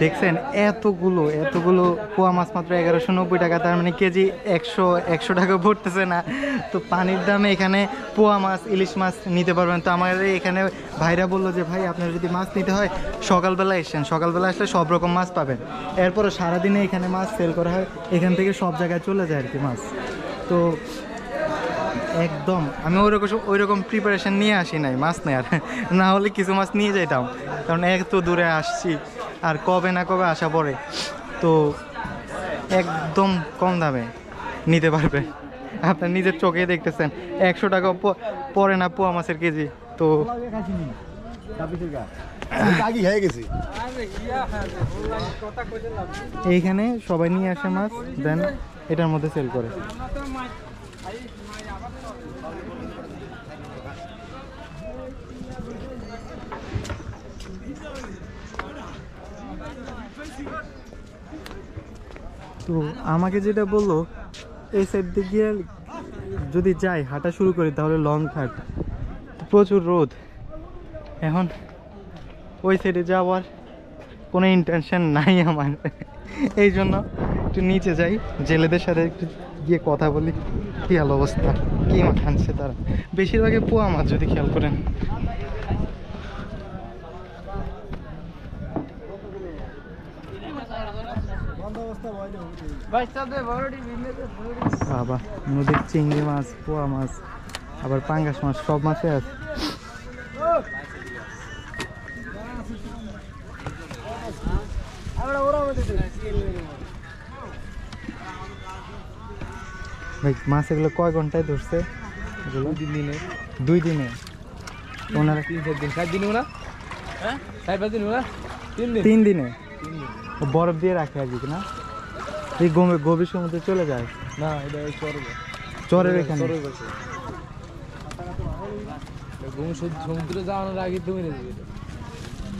দেখছেন এতগুলো পোয়া মাছ মাত্র 1190 টাকা, তার মানে কেজি 100 টাকা পড়তেছে না। তো পানির দামে এখানে পোয়া মাছ ইলিশ মাছ নিতে পারবেন। তো আমার এখানে ভাইরা বললো যে ভাই আপনার যদি মাছ নিতে হয় সকালবেলা এসেন, সকালবেলা আসলে সব রকম মাছ পাবেন। এরপরে সারাদিনে এখানে মাছ সেল করা হয়, এখান থেকে সব জায়গায় চলে যায় আর কি মাছ। তো একদম আমি ওই রকম প্রিপারেশন নিয়ে আসি নাই মাছ নেওয়ার, না হলে কিছু মাছ নিয়ে যাইতাম, কারণ এত দূরে আসছি আর কবে না কবে আসা পড়ে। তো একদম কম দামে নিতে পারবে, আপনার নিজের চোখে দেখতেছেন 100 টাকা পড়ে না পোয়া মাছের কেজি। তো এইখানে সবাই নিয়ে আসে মাছ, দেন এটার মধ্যে সেল করে। তো আমাকে যেটা বললো এই সাইড দিয়ে গিয়ে যদি যাই হাঁটা শুরু করি তাহলে লং হাট, প্রচুর রোদ। এখন ওই সাইডে যাওয়ার কোনো ইন্টেনশন নাই আমার, এই জন্য একটু নিচে যাই, জেলেদের সাথে একটু গিয়ে কথা বলি কী হাল অবস্থা, কী মাছ আনছে তারা। বেশিরভাগই পোয়া মাছ যদি খেয়াল করেন। বাবা নদীর চিংড়ি মাছ, পোয়া মাছ, আবার পাঙ্গাস মাছ, সব মাছে আছে। ভাই মাছ এগুলো কয় ঘন্টায় ধরছে? 2 দিনে ওনারা 3 দিন না? হ্যাঁ 4-5 দিন না? 3 দিনে বরফ দিয়ে রাখে আর কি না? এই গভীর সমুদ্রে চলে যায় না, এটা চরের এখানে। সমুদ্রে যাওয়ার আগে তুমি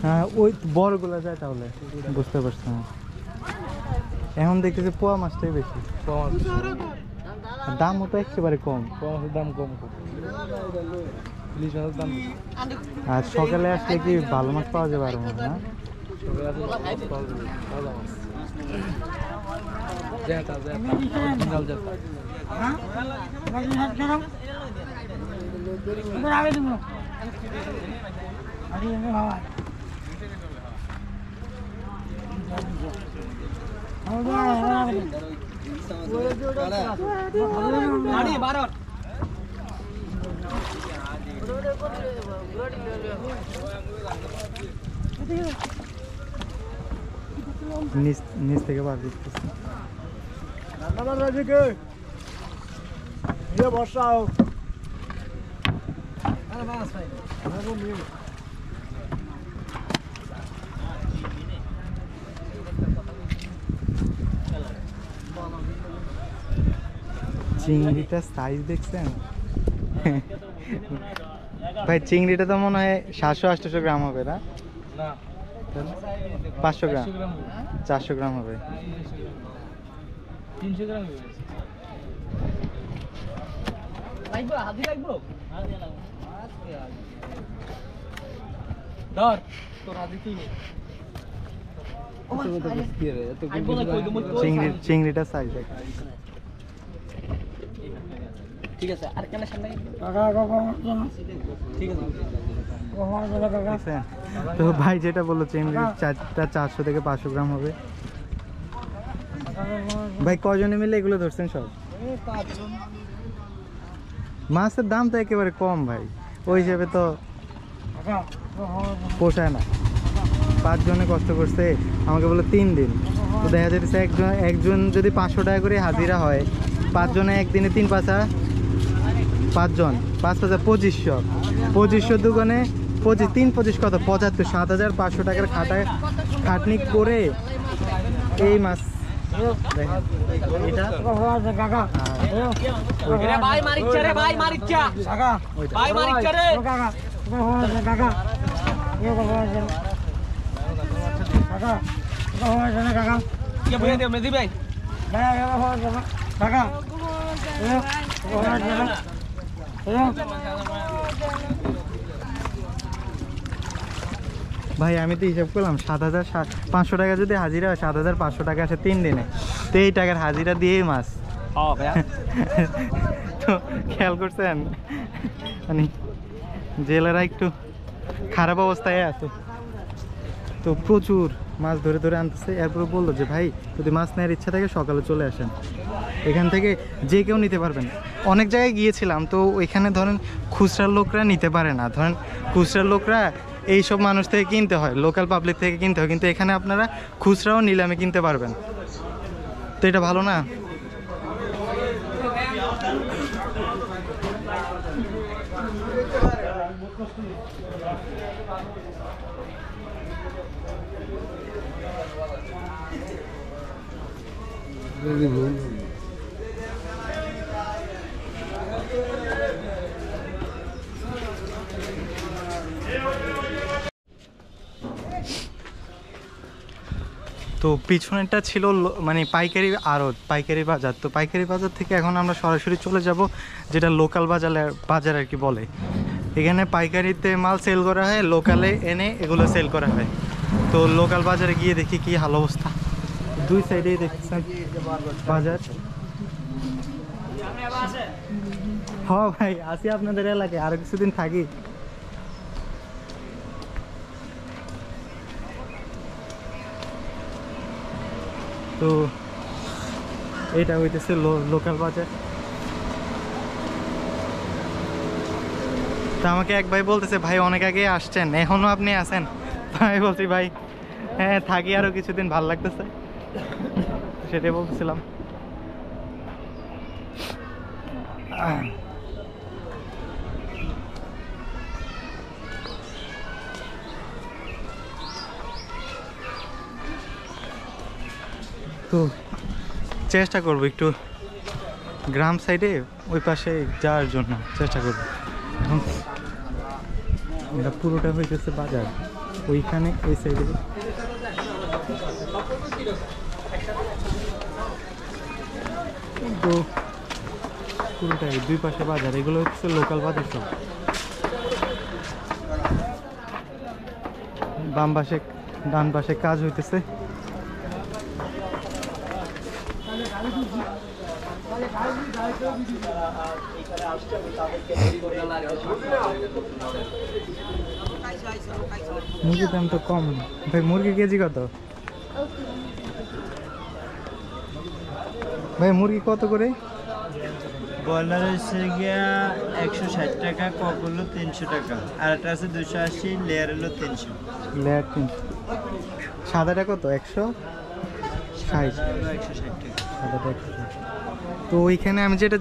হ্যাঁ ওই বড়গুলো যায় তাহলে বুঝতে পারছি না। এখন দেখতেছি পোয়া মাছটাই বেশি, দামও তো একেবারে কম। দাম কম ইলিশ মাছের দাম বেশি। আর সকালে আসলে কি ভালো মাছ পাওয়া যাবে আরো না? নিচ থেকে বার দিতেছে। চিংড়িটার সাইজ দেখছেন ভাই? চিংড়িটা তো মনে হয় 700-800 গ্রাম হবে না? 500 গ্রাম 400 গ্রাম হবে। 300 গ্রাম লাগবে, হাতি লাগবে ধর তোর হাতি কি চিংড়িটার সাইজ দেখ। ঠিক আছে, আর কেন সামনে ঠিক আছে। তো ভাই যেটা বললো চিংড়ির 400 থেকে 500 গ্রাম হবে। ভাই কজনে মিলে এগুলো ধরছেন সব? মাছের দাম তো একেবারে কম ভাই, ওই হিসেবে তো পোষায় না। 5 জনে কষ্ট করছে, আমাকে বলে 3 দিন। তো দেখা যাচ্ছে একজন যদি 500 টাকা করে হাজিরা হয়, 5 জনে একদিনে 3 পাঁচা 5 জন 5 5 2500 2500 দোকানে 25 কত 75 7500 টাকার খাটনি করে এই মাছ দেখেন, এটা ভাই মারিচ্ছা রে ভাই মারিচ্ছা ভাই মারিচ্ছা রে কে বলে দে মেদি ভাই ভাই আমি তো হিসাব করলাম 7500 টাকা যদি হাজিরা হয় 7500 টাকা আসে 3 দিনে, তো এই টাকার হাজিরা দিয়েই মাছ। তো খেয়াল করছেন মানে জেলেরা একটু খারাপ অবস্থায় আছে, তো প্রচুর মাছ ধরে ধরে আনতেছে। এরপরে বললো যে ভাই যদি মাছ নেওয়ার ইচ্ছা থাকে সকালে চলে আসেন, এখান থেকে যে কেউ নিতে পারবেন। অনেক জায়গায় গিয়েছিলাম তো ওইখানে ধরেন খুচরার লোকরা নিতে পারে না, ধরেন খুচরার লোকরা এইসব মানুষ থেকে কিনতে হয়, লোকাল পাবলিক থেকে কিনতে হয়, কিন্তু এখানে আপনারা খুচরাও নিলামে কিনতে পারবেন, তো এটা ভালো না? তো পিছনেরটা ছিল মানে পাইকারি আড়ত, পাইকারি বাজার। তো পাইকারি বাজার থেকে এখন আমরা সরাসরি চলে যাব যেটা লোকাল বাজার আর কি বলে। এখানে পাইকারিতে মাল সেল করা হয়, লোকালে এনে এগুলো সেল করা হয়। তো লোকাল বাজারে গিয়ে দেখি কি হাল অবস্থা। দুই সাইডেই দেখছেন বাজার। হ্যাঁ ভাই আসি আপনাদের এলাকায়, আরো কিছুদিন থাকি। তো এটা হইতেছে লোকাল বাজার। তা আমাকে এক ভাই বলতেছে ভাই অনেক আগে আসছেন, এখনো আপনি আছেন? ভাই বলছি ভাই হ্যাঁ থাকি আরো কিছুদিন, ভাল লাগতেছে, সেটাই বলতেছিলাম। তো চেষ্টা করবো একটু গ্রাম সাইডে ওই পাশে যাওয়ার জন্য চেষ্টা করবো। এখন এটা পুরোটা হইতেছে বাজার, ওইখানে ওই সাইডে তো পুরোটাই দুই পাশে বাজার। এগুলো হচ্ছে লোকাল বাজার সব। বাম পাশে ডান পাশে কাজ হইতেছে। মুরগির দাম তো কম ভাই। মুরগি কেজি কত ভাই? মুরগি কত করে? ব্রয়লার হচ্ছে গিয়া 160 টাকা, কক হলো 300 টাকা, আর একটা আছে 280, লেয়ার হলো 300। লেয়ার 300। সাদাটা কত? 160। 160 টাকা। সাদাটা 160। তো ওইখানে আমি যেটা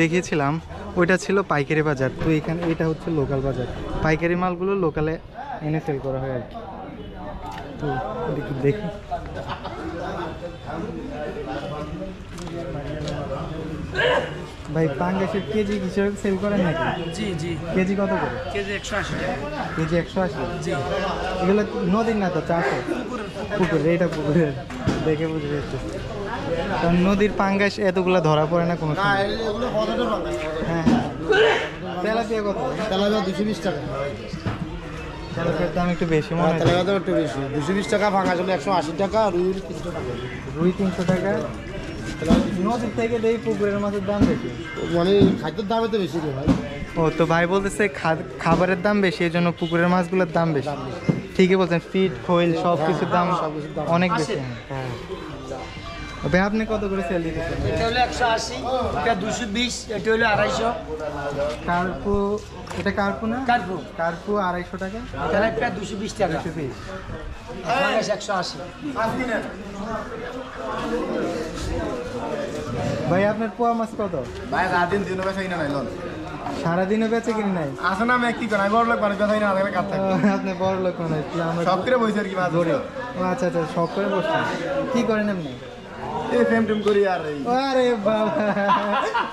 দেখেছিলাম ওইটা ছিল পাইকারি বাজার। তো এখানে এটা হচ্ছে লোকাল বাজার, পাইকারি মালগুলো লোকালে এনে সেল করা হয় আর কি। তো দেখি ভাই পাঙ্গাসের কেজি হিসেবে সেল করেন নাকি? জি জি কেজি কত করে? কেজি 180 টাকা। কেজি 180? জি এগুলো নদীর না তো চাষে? পুকুরের। এইটা পুকুরের, দেখে বুঝে যাচ্ছে। কারণ নদীর পাঙ্গাস এতগুলো ধরা পড়ে না কোনো সময়। হ্যাঁ হ্যাঁ। তেলাপিয়া কত? তেলাপিয়া 220 টাকা। তেলাপিয়ার দাম একটু বেশি মনে হয়। তেলাপিয়া তো একটু বেশি, 220 টাকা, ভাঙা চলে 180 টাকা, রুই 300 টাকা। রুই 300 টাকা। নদীর থেকে দেই পুকুরের মাছের দাম বেশি, মানে খাদ্যের দামে তো বেশি রে ভাই। ও তো ভাই বলতেছে খাবারের দাম বেশি, এই জন্য পুকুরের মাছগুলোর দাম বেশি। ঠিকই বলছেন, ফিড খৈল সব কিছুর দাম অনেক বেশি। হ্যাঁ ভাই আপনি কত করে সেল দিতেছেন? এটা হলো 180, এটা 220, এটা হলো 250। কার্পু, এটা কার্পু না? কার্পু কার্পু 250 টাকা। তেলাপিয়া 220 টাকা। 220। পাঙ্গাস 180। ভাই আপনার পোয়া মাছ কত? ভাই রাত দিন 3 বেশি না নাইলন। সারাদিনও বেঁচে কিনি নাই আসে না আমি কি করি আমি বড় লোক মানুষ কথাই না আলাদা কাজ থাকে আপনি বড় লোক মনে হয় আমরা সব করে বসে আর কি মাছ ধরে ও আচ্ছা আচ্ছা শখ করে বসছেন কি করেন এমনি এই ফেম টেম করি আর এই আরে বাবা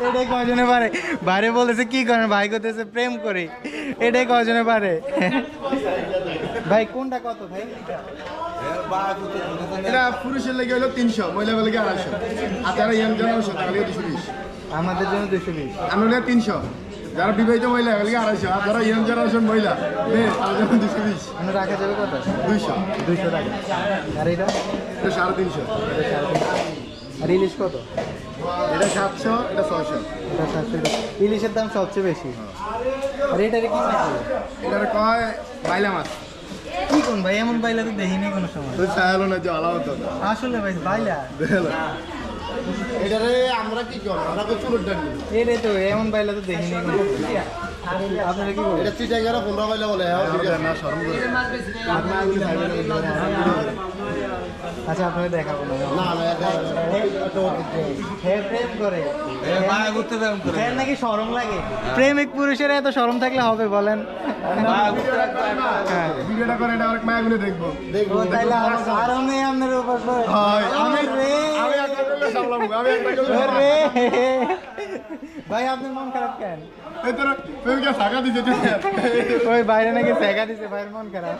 এটাই কজনে পারে বাইরে বলেছে কি করেন ভাই করতেছে প্রেম করি এটাই কজনে পারে ভাই কোনটা কত ভাই এটা পুরুষের লেগে হলো 300 মহিলা লেগে 250 আর যারা ইয়াং জেনারেশন তাহলে 220 আমাদের জন্য 220 আমরা হলে 300 যারা বিবাহিত মহিলা হলে 250 আর যারা ইয়াং জেনারেশন মহিলা মেয়ে তাদের জন্য 220 মানে রাখা যাবে কত 200 টাকা আর এটা এটা 350 আর ইলিশ কত এটা 700 এটা 600 এটা 700 ইলিশের দাম সবচেয়ে বেশি আর এটার কি মাছ এটার কয় বাইলা মাছ কি কোন ভাই এমন বাইলা তো দেখিনি কোনো সময় তুই চাইলো না যে আলাদা তো আসলে ভাই বাইলা দেখলো এটারে আমরা কি করি আমরা তো চুলের ডাক এটাই তো এমন বাইলা তো দেখিনি কোনো সময়। আপনারা কি বলেন এটা চিটাগারা 15 বাইলা বলে না শরম করে আচ্ছা আপনাকে দেখাবো না না না হ্যাঁ প্রেম করে হ্যাঁ নাকি শরম লাগে প্রেমিক পুরুষের এত শরম থাকলে হবে বলেন হ্যাঁ ভিডিওটা করে এটা অনেক মায়াগুলো দেখবো ও তাইলে আর আমি আপনার উপর আমি একটা করলে সামলাবো আমি একটা করলে রে ভাই আপনার মন খারাপ কেন এই তোরা প্রেমিকা টাকা দিতে ওই বাইরে নাকি শেখা দিছে ভাইয়ের মন খারাপ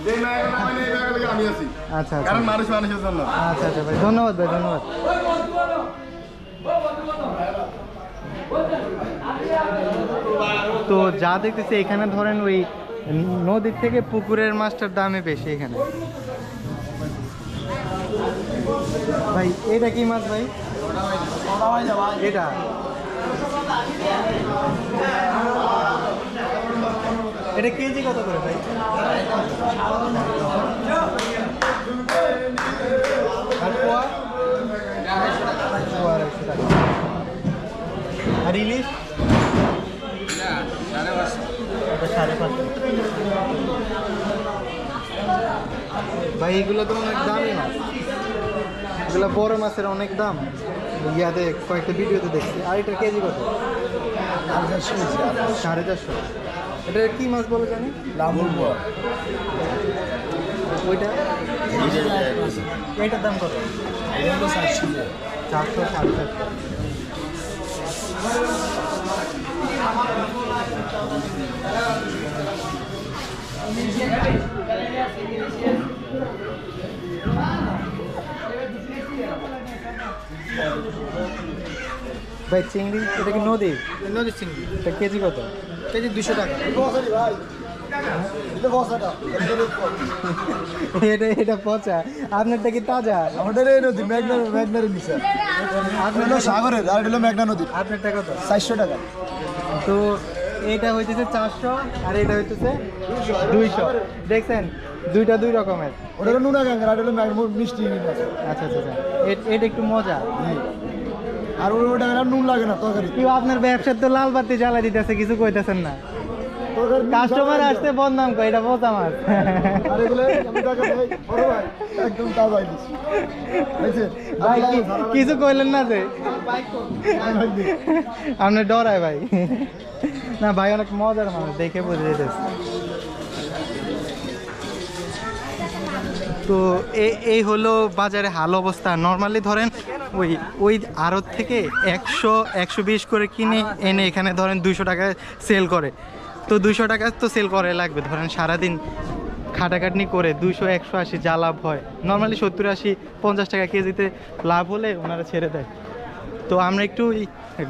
যে মায়াগুলো মানে এই মায়াগুলো আমি আছি আচ্ছা আচ্ছা কারণ মানুষ মানুষের জন্য আচ্ছা আচ্ছা ভাই ধন্যবাদ ভাই ধন্যবাদ তো যা দেখতেছি এখানে ধরেন ওই নদীর থেকে পুকুরের মাছটার দামে বেশি এখানে ভাই এটা কি মাছ ভাই এটা এটা কেজি কত করে ভাই আর পোয়া পোয়া 250 টাকা আর ইলিশ এটা 550 ভাই এগুলো তো অনেক দামি মাছ এগুলো বড় মাছের অনেক দাম ইয়াতে কয়েকটা ভিডিওতে দেখছি আর এটার কেজি কত 450 এটা কি মাছ বলে জানি ওইটা এইটার দাম কত 400 450 ভাই চিংড়ি এটা কি নদীর চিংড়ি এটা কেজি কত কেজি 200 টাকা এটা পচা আপনারটা কি তাজা আমাদের এই নদী মেঘনার নিচে আপনার সাগরের আর হলো মেঘনা নদী আপনারটা কত 400 টাকা তো এটা হইতেছে 400 আর এটা হইতেছে 200 দেখছেন দুইটা দুই রকমের ওটা হলো নুনা গাঙ্গের আর হলো মিষ্টি আচ্ছা আচ্ছা আচ্ছা এটা একটু মজা আর ওটা নুন লাগে না তরকারি কেউ আপনার ব্যবসার তো লাল বাতি জ্বালা দিতেছে কিছু কইতেছেন না কাস্টমার আসতে বদনাম কই এটা বোঝা মাছ আর এগুলো আমি টাকা ভাই বড় ভাই একদম তাজা দিছি ভাই কিছু কইলেন না যে আপনি ডরায় ভাই না ভাই অনেক মজার মানুষ দেখে বুঝে যেতেছে তো এই হলো বাজারে হাল অবস্থা নর্মালি ধরেন ওই আড়ত থেকে 100-120 করে কিনে এনে এখানে ধরেন 200 টাকা সেল করে তো 200 টাকা তো সেল করে লাগবে ধরেন সারাদিন খাটাখাটনি করে 200-180 যা লাভ হয় নর্মালি 70-80-50 টাকা কেজিতে লাভ হলে ওনারা ছেড়ে দেয় তো আমরা একটু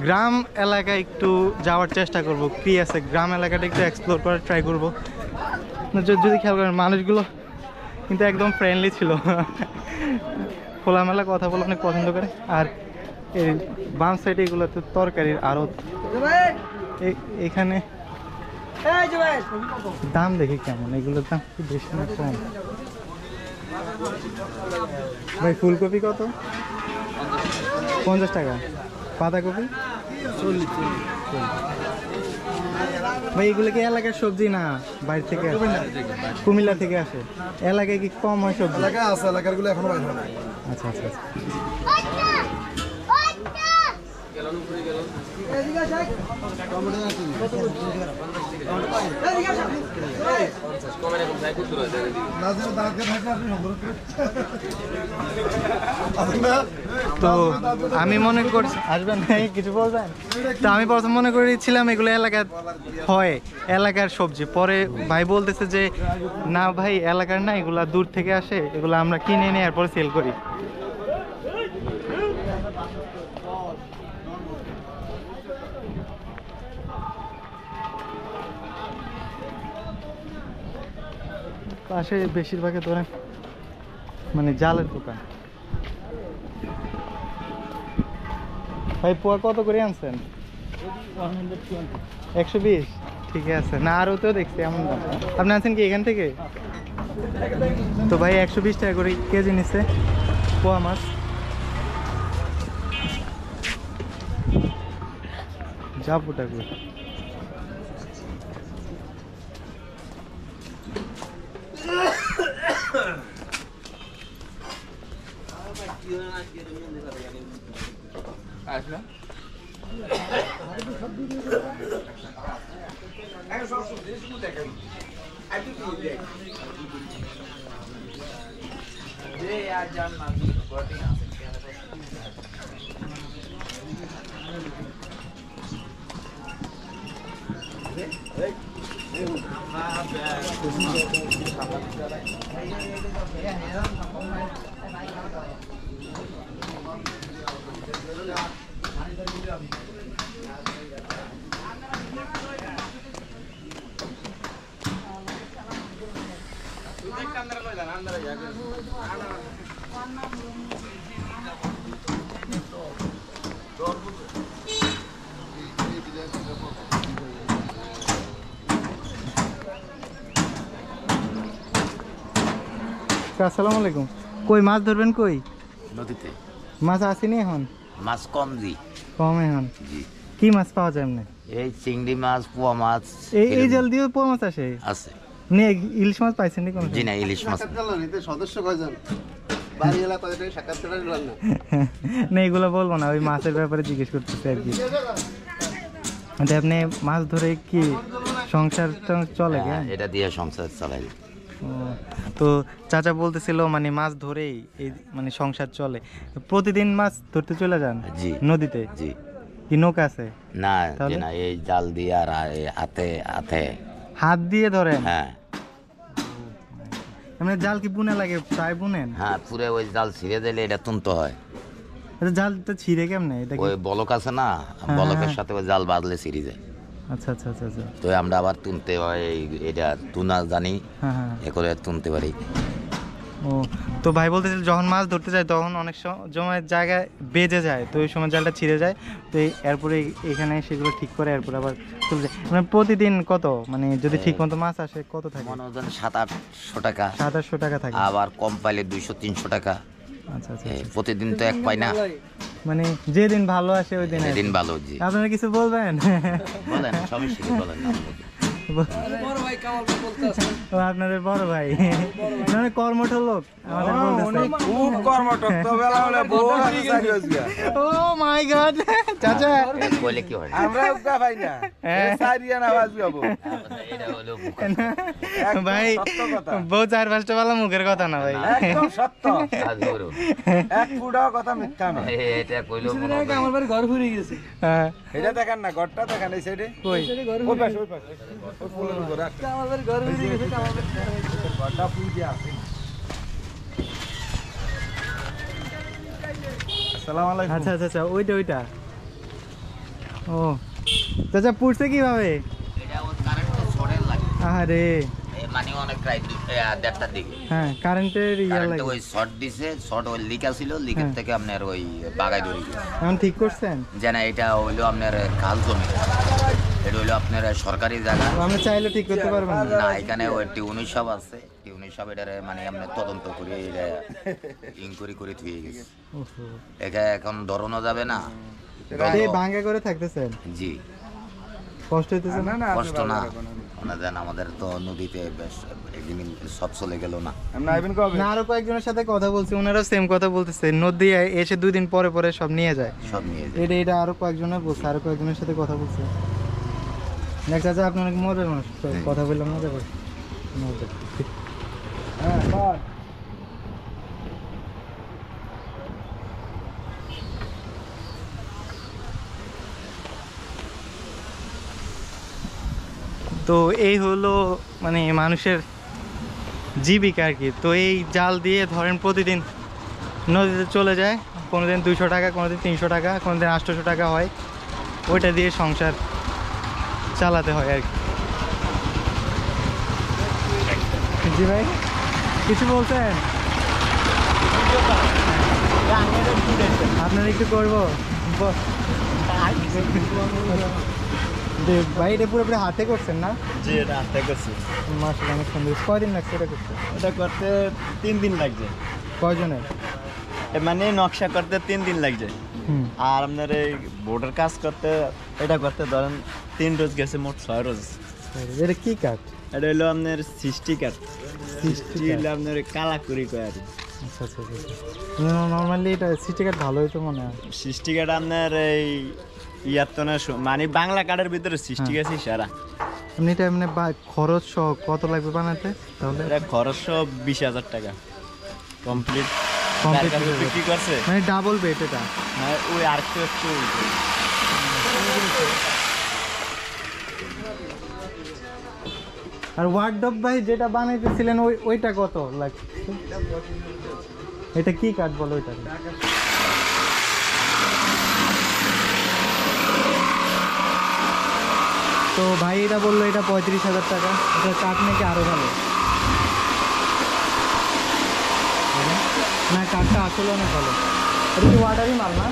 গ্রাম এলাকায় একটু যাওয়ার চেষ্টা করব কি আছে গ্রাম এলাকাটা একটু এক্সপ্লোর করার ট্রাই করব যদি খেয়াল করেন মানুষগুলো কিন্তু একদম ফ্রেন্ডলি ছিল খোলামেলা কথা বলে অনেক পছন্দ করে আর এই বাম সাইডে এগুলো তো তরকারির আড়ত এখানে দাম দেখি কেমন এগুলোর দাম কি বেশি না কম ভাই ফুলকপি কত 50 টাকা পাতাকপি 40 ভাই এগুলো কি এলাকার সবজি না বাইরে থেকে আসে? কুমিল্লা থেকে আসে। এলাকায় কি কম হয় সবজি? এলাকায় আছে, এলাকার গুলো এখনো বাইরে হয় না। আচ্ছা আচ্ছা আচ্ছা। নাজির দাঁতকে থাকলে আপনি সংগ্রহ করে তো আমি মনে করছি আসবেন ভাই কিছু বলবেন। তো আমি প্রথম মনে করেছিলাম এগুলো এলাকার হয়, এলাকার সবজি। পরে ভাই বলতেছে যে না ভাই এলাকার না, এগুলা দূর থেকে আসে, এগুলো আমরা কিনে নিয়ে এরপরে সেল করি। পাশে বেশিরভাগে ধরেন মানে জালের দোকান। ভাই পোয়া কত করে আনছেন? 120। ঠিক আছে না, আরও তো দেখছি এমন দাম। আপনি আনছেন কি এখান থেকে? তো ভাই 120 টাকা করে কেজি নিচ্ছে পোয়া মাছ। যাবো টাকা আসসালামু আলাইকুম। কই মাছ ধরবেন? কই নদীতে মাছ আসেনি এখন? মাছ কম জি। কম এখন? জি। কি মাছ পাওয়া যায় এমনি? এই চিংড়ি মাছ, পোয়া মাছ এই জল দিয়ে পোয়া মাছ আসে? আছে। নে ইলিশ মাছ পাইছেন নি কোনো? জি না, ইলিশ মাছ সদস্য কয়জন বাড়ি এলাকা সাক্ষাৎকার নিলাম না। না এগুলো বলবো না, ওই মাছের ব্যাপারে জিজ্ঞেস করতেছে আর কি। আপনি মাছ ধরে কি সংসার চলে? হ্যাঁ, এটা দিয়ে সংসার চালাই। তো চাচা বলতেছিল মানে মাছ ধরেই এই মানে সংসার চলে। প্রতিদিন মাছ ধরতে চলে যান? জি। নদীতে? জি। কি নৌকা আছে? না তাহলে? না, এই জাল দিয়ে আর এই হাতে হাতে হাত দিয়ে ধরেন? হ্যাঁ মানে জাল কি বুনে লাগে? প্রায় বুনেন? হ্যাঁ, পুরো ওই জাল ছিঁড়ে দিলে এটা তুনতে হয়। জালটা ছিঁড়ে কেমনে? এটা কি? ওই বলক আছে না, বলকের সাথে ওই জাল বাঁধলে ছিঁড়ে যায়। আচ্ছা আচ্ছা আচ্ছা আচ্ছা। তো আমরা আবার তুনতে হয়, এটা তুনা জানি, হ্যাঁ হ্যাঁ। এ করে তুনতে পারি। ও তো ভাই বলতেছিল যখন মাছ ধরতে যায় তখন অনেক সময় জায়গায় বেজে যায়, তো ওই সময় জালটা ছিঁড়ে যায়। তো এরপরে এখানে সেগুলো ঠিক করে এরপর আবার চলে যায়। মানে প্রতিদিন কত, মানে যদি ঠিক মতো মাছ আসে কত থাকে? মনে হয় 700-800 টাকা। 700-800 টাকা থাকে? আবার কম পাইলে 200-300 টাকা। আচ্ছা আচ্ছা। প্রতিদিন তো এক পাই না, মানে যেদিন ভালো আসে ওই দিন। সেদিন ভালো। জি আপনারা কিছু বলবেন? বলেন, সমস্যা কি বলেন না। ও আপনাদের বড় ভাই মানে কর্মঠ লোক আমাদের বলতেছে। খুব কর্মঠক তো বেলা হলে বউ আছে চাকরি হইছে। ও মাই গড চাচা বলে কি হয়? আমরা উকা পাই না, সারিয়া না বাজবো। এটা হলো ভাই বউ 4-5টা বালা মুখের কথা না ভাই, একদম সত্য, আজুরো এক ফুটাও কথা মিথ্যা না। এটা কইলো আমার বাড়ি ঘর ফুরে গেছে। হ্যাঁ এটা দেখেন না, ঘরটা দেখেন এই সাইডে। কই? ওই পাশে ওই পাশে ওই ফুলের উপরে আমার বাড়ি ঘর ফুরে গেছে। ঘরটা ফুল দিয়ে আছে। আসসালামু আলাইকুম। আচ্ছা আচ্ছা আচ্ছা, ওইটা ওইটা। ও চাচা পুড়ছে কিভাবে? এটা ওর কারেন্ট ছড়ের লাগে। আরে মানে অনেক রাত 1:30টার দিকে। হ্যাঁ কারেন্টের ইয়া কারেন্টে লাগে। ওই শর্ট দিছে, শর্ট ওই লিক আছিল, লিকের থেকে আপনার ওই বাগাই ধরে গেছে। এখন ঠিক করছেন? যে না, এটা হইলো আপনার খাল জমি, এটা হইলো আপনার সরকারি জায়গা। আমরা চাইলে ঠিক করতে পারবেন না? না, এখানে ওই টিউনি সব আছে, টিউনি সব এটারে মানে আমরা তদন্ত করে এটা ইনকোয়ারি করে থুয়ে গেছে। ওহো, এটা এখন ধরানো যাবে না। এই ভাঙ্গা করে থাকতেছেন? জি। কষ্ট হইতেছে না? কষ্ট না মানে দেন আমাদের তো নদীতে বেশ একদিন সব চলে গেল না। আমরা আইবেন কবে? না, আরো কয়েকজনের সাথে কথা বলছি, ওনারাও সেম কথা বলতেছে, নদী এসে 2 দিন পরে পরে সব নিয়ে যায়। সব নিয়ে যায়। এটা আরো কয়েকজনের বলছে, আরো কয়েকজনের সাথে কথা বলছে। নেক্সট আছে আপনি অনেক মজার মানুষ, তো কথা বললাম না দেখো। হ্যাঁ কর। তো এই হলো মানে মানুষের জীবিকা আর কি। তো এই জাল দিয়ে ধরেন প্রতিদিন নদীতে চলে যায়, কোনোদিন 200 টাকা, কোনোদিন 300 টাকা, কোনোদিন 800 টাকা হয়, ওইটা দিয়ে সংসার চালাতে হয় আর কি। জি ভাই কিছু বলছেন? আপনারা একটু করবো ভাই, এটা পুরোপুরি হাতে করছেন না? জি, এটা হাতে করছি। মাশাআল্লাহ, অনেক সুন্দর। কয়দিন লাগছে এটা করতে? এটা করতে 3 দিন লাগছে। কয়জনের? মানে নকশা করতে 3 দিন লাগছে। আর আপনার এই বোর্ডের কাজ করতে, এটা করতে ধরেন 3 রোজ গেছে, মোট 6 রোজ। এটা কি কাঠ? এটা হলো আপনার সৃষ্টি কাঠ। সৃষ্টি হলো আপনার কালাকুড়ি কয় আর কি। আচ্ছা আচ্ছা আচ্ছা। নর্মালি এটা সৃষ্টি কাঠ ভালো হইতো মনে হয়। সৃষ্টি কাঠ আপনার এই ইয়ার তো না, মানে বাংলা কাঠের ভিতরে সৃষ্টি গেছে সারা। এমনি এটা এমনি খরচ সহ কত লাগবে বানাতে তাহলে? এটা খরচ সব 20,000 টাকা কমপ্লিট বিক্রি করছে। মানে ডাবল বেড এটা? মানে ওই আরেকটা হচ্ছে আর ওয়ার্ডরোব ভাই যেটা বানাইতেছিলেন ওইটা কত লাগছে? এটা কি কাঠ বলো ওইটা? তো ভাই এটা বললো এটা 35,000 টাকা। এটা কাঠ নাকি আরো ভালো? না, কাঠটা আসলে অনেক ভালো। এটা কি ওয়াটারই মাল না?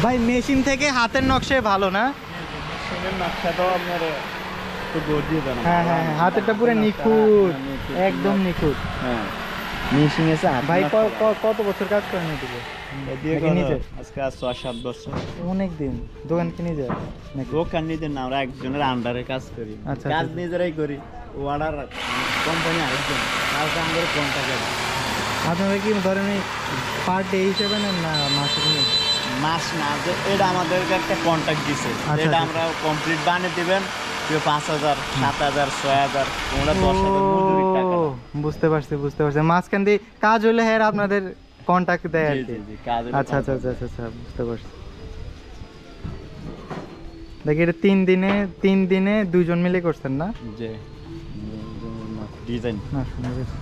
ভাই মেশিন থেকে হাতের নকশায় ভালো না? মেশিনের নকশাটাও আপনার একটু গর্জিয়ে দেন। হ্যাঁ হ্যাঁ, হাতেরটা পুরো নিখুঁত, একদম নিখুঁত। হ্যাঁ, মেশিন এসে ভাই কত বছর কাজ করেন এদিকে? নিজে আজকে 6-7 বছর। অনেক দিন। দোকান কি নিজে? দোকান নিজের না, আমরা একজনের আন্ডারে কাজ করি। আচ্ছা, কাজ আচ্ছা। নিজেরাই করি, অর্ডার কোম্পানি আরেকজন, কাজ আমাদের কন্ট্যাক্ট। আপনারা কি ধরেন পার ডে হিসেবে নেন না মাসে? মাস না, এটা আমাদেরকে একটা কন্ট্যাক্ট দিছে, আচ্ছা, এটা আচ্ছা। আমরা কমপ্লিট বানিয়ে দিবেন, 5,000, 7,000, 6,000, তোমরা 10,000 মজুরির টাকা। বুঝতে পারছি। মাঝখান দিয়ে কাজ হলে হ্যাঁ আপনাদের কন্ট্যাক্ট দেয় আর কি। কাজ আচ্ছা আচ্ছা আচ্ছা আচ্ছা, বুঝতে পারছি। দেখি এটা 3 দিনে 2 জন মিলে করছেন না? যে ডিজাইন না শুনে গেছি।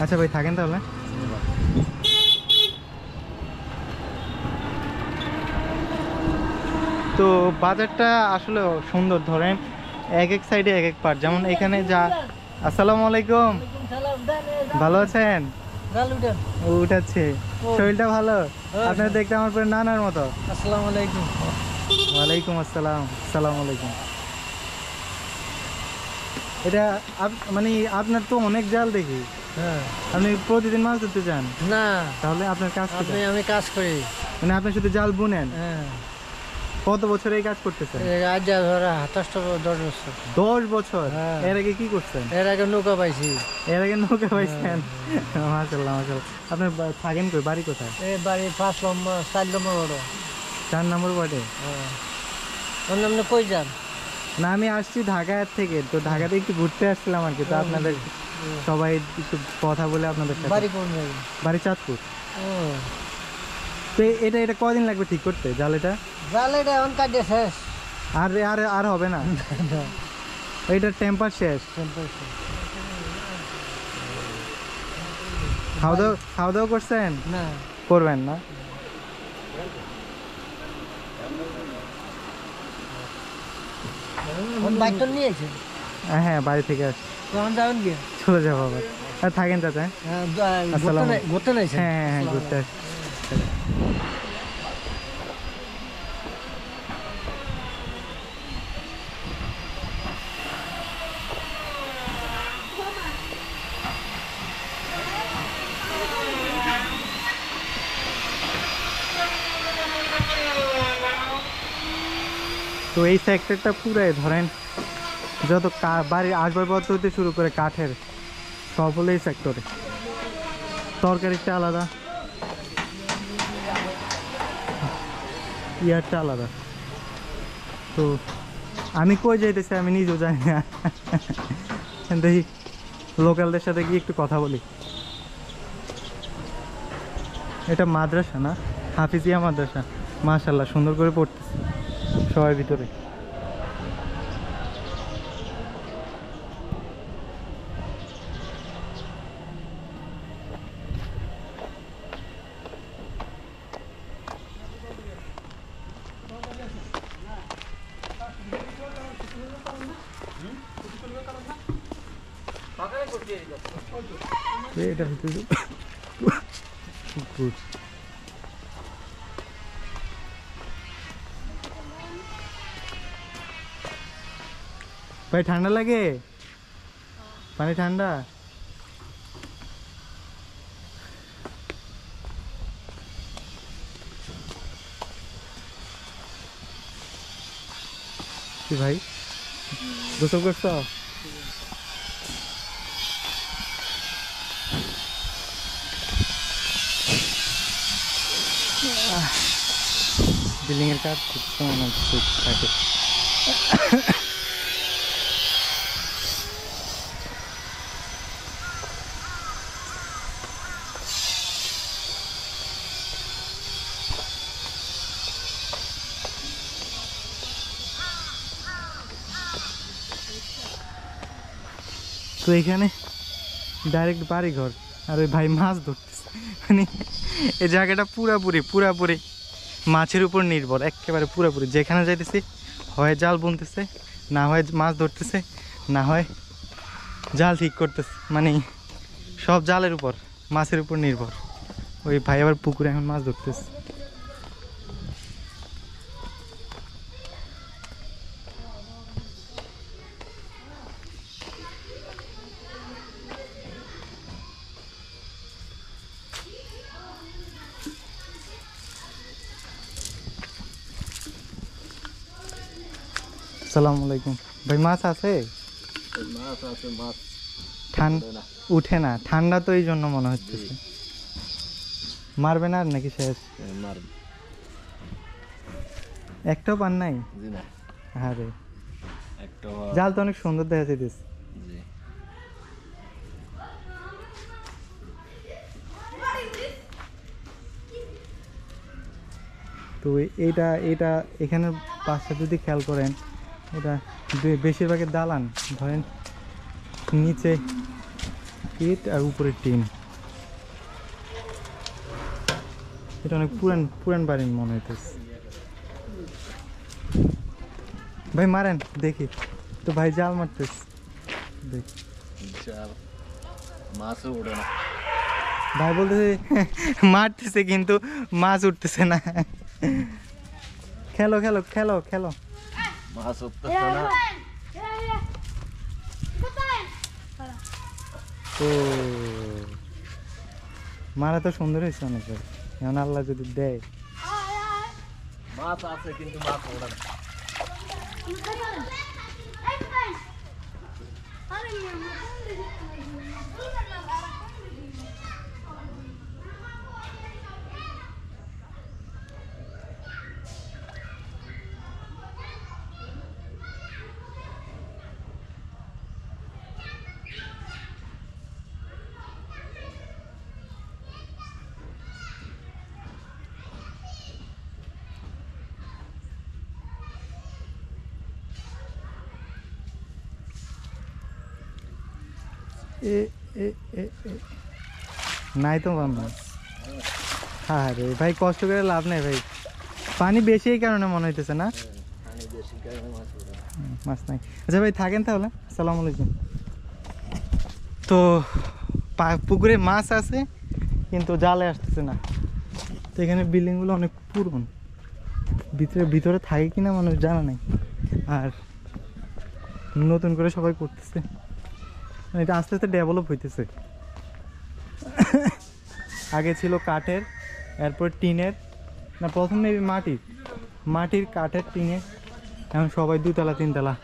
আচ্ছা ভাই থাকেন তাহলে। তো বাজারটা আসলে সুন্দর, ধরেন এক সাইডে এক পার্ট, যেমন এখানে যা। আসসালামু আলাইকুম, ভালো আছেন? উঠাচ্ছে, শরীরটা ভালো? আপনার দেখতে আমার পরে নানার মতো। আসসালামু আলাইকুম। ওয়ালাইকুম আসসালাম। আসসালামু আলাইকুম। এটা মানে আপনার তো অনেক জাল দেখি। হ্যাঁ, আপনি প্রতিদিন মাছ ধরতে যান? না, তাহলে আপনার কাজ কি? আমি কাজ করি। মানে আপনি শুধু জাল বুনেন? হ্যাঁ। কত বছর এই কাজ করতেছেন? আজ ধরা 10 বছর। 10 বছর? হ্যাঁ। এর আগে কি করছেন? এর আগে নৌকা পাইছি। এর আগে নৌকা পাইছেন? মাশাআল্লাহ মাশাআল্লাহ। আপনি থাকেন কই, বাড়ি কোথায়? এই বাড়ি 5 নম্বর 4 নম্বর ওয়ার্ড। 4 নম্বর ওয়ার্ডে? হ্যাঁ। আপনি কই যান? না, আমি আসছি ঢাকা থেকে। তো ঢাকাতে একটু ঘুরতে আসছিলাম আর কি। তো আপনাদের সবাই একটু কথা বলে আপনাদের সাথে। বাড়ি কোন জায়গায়? বাড়ি চাঁদপুর। ও, তো এটা কয়দিন লাগবে ঠিক করতে জাল? এটা এখন কাটে শেষ। আর আর আর হবে না? এইটার টেম্পার শেষ। খাওয়া দাওয়া করছেন? না, করবেন না? বাইক নিয়েছে। হ্যাঁ, বাড়ি থেকে আসছি। তখন যাবেন কি? চলে যাবো আবার। আর থাকেন চাচা। ঘুরতে নাই? হ্যাঁ হ্যাঁ, ঘুরতে আসছি। তো এই সেক্টরটা পুরাই ধরেন যত বাড়ির আসবাবপত্র হতে শুরু করে কাঠের সব হলো এই সেক্টরে। তরকারিটা আলাদা, ইয়ারটা আলাদা। তো আমি কই যাইতেছি আমি নিজেও জানি না। দেখি লোকালদের সাথে গিয়ে একটু কথা বলি। এটা মাদ্রাসা না, হাফিজিয়া মাদ্রাসা। মাশাআল্লাহ সুন্দর করে পড়তেছে সবার ভিতরে। এটা ভিতরে কুকুর। ভাই ঠান্ডা লাগে? পানি ঠান্ডা? কি ভাই গোসল করছো? বিল্ডিং এর কাজ কেমন থাকে? তো এখানে ডাইরেক্ট বাড়ি ঘর, আর ওই ভাই মাছ ধরতেছে। মানে এই জায়গাটা পুরাপুরি মাছের উপর নির্ভর, একেবারে পুরাপুরি। যেখানে যাইতেছি হয় জাল বুনতেছে, না হয় মাছ ধরতেছে, না হয় জাল ঠিক করতেছে। মানে সব জালের উপর, মাছের উপর নির্ভর। ওই ভাই আবার পুকুরে এখন মাছ ধরতেছে। আসসালামু আলাইকুম ভাই, মাছ আছে? মাছ আছে, মাছ ঠান্ডা উঠে না, ঠান্ডা তো এই জন্য মনে হচ্ছে। মারবে না আর নাকি শেষ? মারবে। একটাও পান নাই? জি না। আরে একটা জাল তো অনেক সুন্দর দেখা যাইতেছে। জি। তো এটা এখানে পাশে যদি খেয়াল করেন, এটা বেশিরভাগের দালান। ধরেন নিচে ইট আর উপরে টিন। এটা অনেক পুরান বাড়ি মনে হইতেছে। ভাই মারেন দেখি তো। ভাই জাল মারতেছে, দেখি মাছও ওঠে না। ভাই বলতেছে মারতেছে কিন্তু মাছ উঠতেছে না। খেলো খেলো খেলো খেলো। মাছ উঠতেছে না। ও মারা তো সুন্দর হয়েছে অনেক। এখন আল্লাহ যদি দেয়। মাছ আছে কিন্তু মাছ ওঠে না। নাই তো মাছ। হ্যাঁ রে ভাই, কষ্ট করে লাভ নেই ভাই। পানি বেশি এই কারণে মনে হইতেছে না, মাছ নাই। আচ্ছা ভাই থাকেন তাহলে, আসসালামু আলাইকুম। তো পুকুরে মাছ আছে কিন্তু জালে আসতেছে না। তো এখানে বিল্ডিংগুলো অনেক পুরন, ভিতরে থাকে কিনা মানুষ জানা নাই। আর নতুন করে সবাই করতেছে, এটা আস্তে আস্তে ডেভেলপ হইতেছে। আগে ছিল কাঠের, এরপর টিনের, না প্রথমে মাটির কাঠের টিনের, এখন সবাই 2 তলা 3 তলা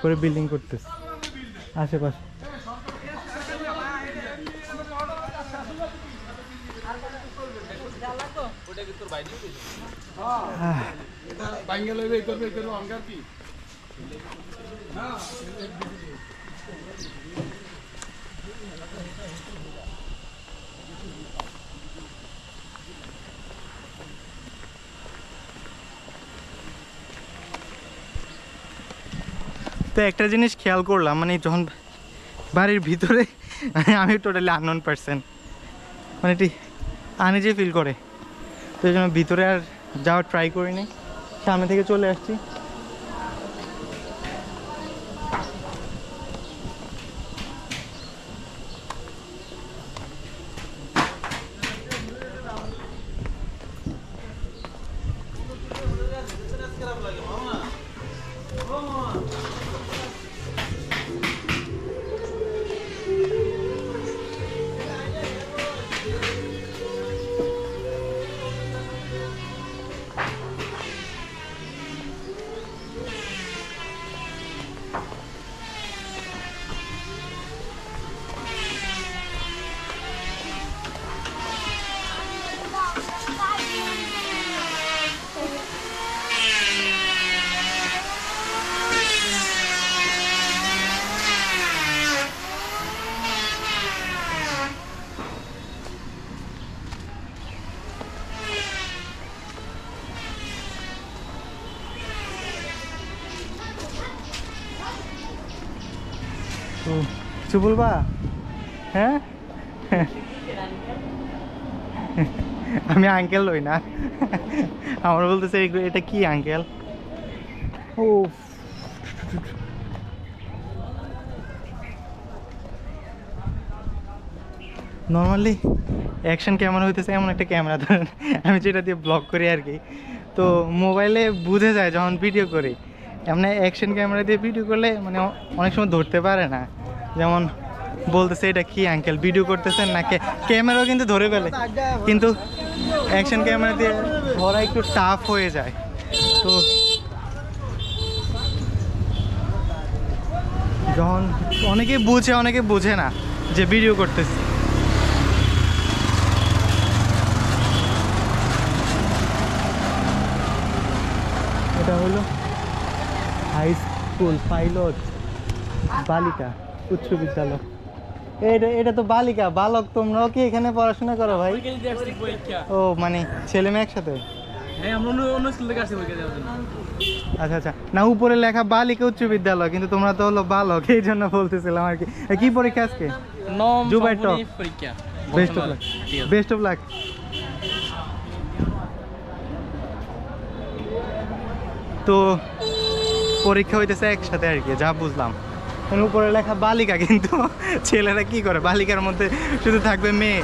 করে বিল্ডিং করতেছে আশেপাশে। তো একটা জিনিস খেয়াল করলাম, মানে যখন বাড়ির ভিতরে আমি টোটালি আননোন পারসন, মানে এটি আনইজি ফিল করে, তো এই জন্য ভিতরে আর যাওয়ার ট্রাই করিনি, সামনে থেকে চলে আসছি। তো কিছু বলবা? হ্যাঁ আমি আঙ্কেল হই না, আমার বলতেছে এটা কি আঙ্কেল? ও নর্মালি অ্যাকশন ক্যামেরা হইতেছে এমন একটা ক্যামেরা, ধরেন আমি যেটা দিয়ে ব্লগ করি আর কি, তো মোবাইলে বুঝে যায় যখন ভিডিও করি, এমনি অ্যাকশন ক্যামেরা দিয়ে ভিডিও করলে মানে অনেক সময় ধরতে পারে না, যেমন বলতেছে এটা কি আঙ্কেল ভিডিও করতেছেন না, ক্যামেরাও কিন্তু ধরে ফেলে, কিন্তু অ্যাকশন ক্যামেরা দিয়ে ধরা একটু টাফ হয়ে যায়। তো যখন অনেকে বুঝে অনেকে বোঝে না যে ভিডিও করতেছে। এটা হলো হাই স্কুল পাইলট বালিকা উচ্চ বিদ্যালয়। এটা তো বালিকা, বালক তোমরাও কি এখানে পড়াশোনা করো ভাই? ও মানে ছেলে মেয়ে একসাথে? আচ্ছা আচ্ছা, না উপরে লেখা বালিকা উচ্চ বিদ্যালয়, কিন্তু তোমরা তো হলো বালক, এই জন্য বলতেছিলাম আর কি। কি পরীক্ষা আজকে? জুবাই টপ পরীক্ষা। Best of luck, best of luck. তো পরীক্ষা হইতেছে একসাথে আর কি, যা বুঝলাম। উপরে লেখা বালিকা, কিন্তু ছেলেরা কি করে, বালিকার মধ্যে শুধু থাকবে মেয়ে।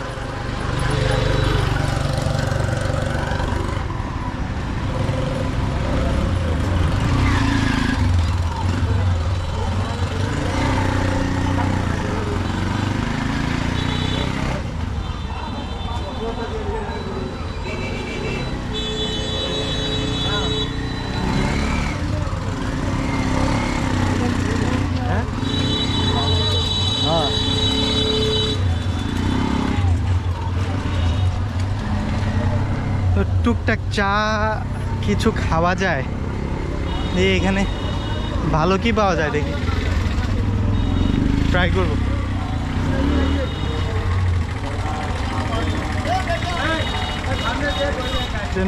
তো টুকটাক চা কিছু খাওয়া যায়, এখানে ভালো কি পাওয়া যায় দেখি, ট্রাই করব।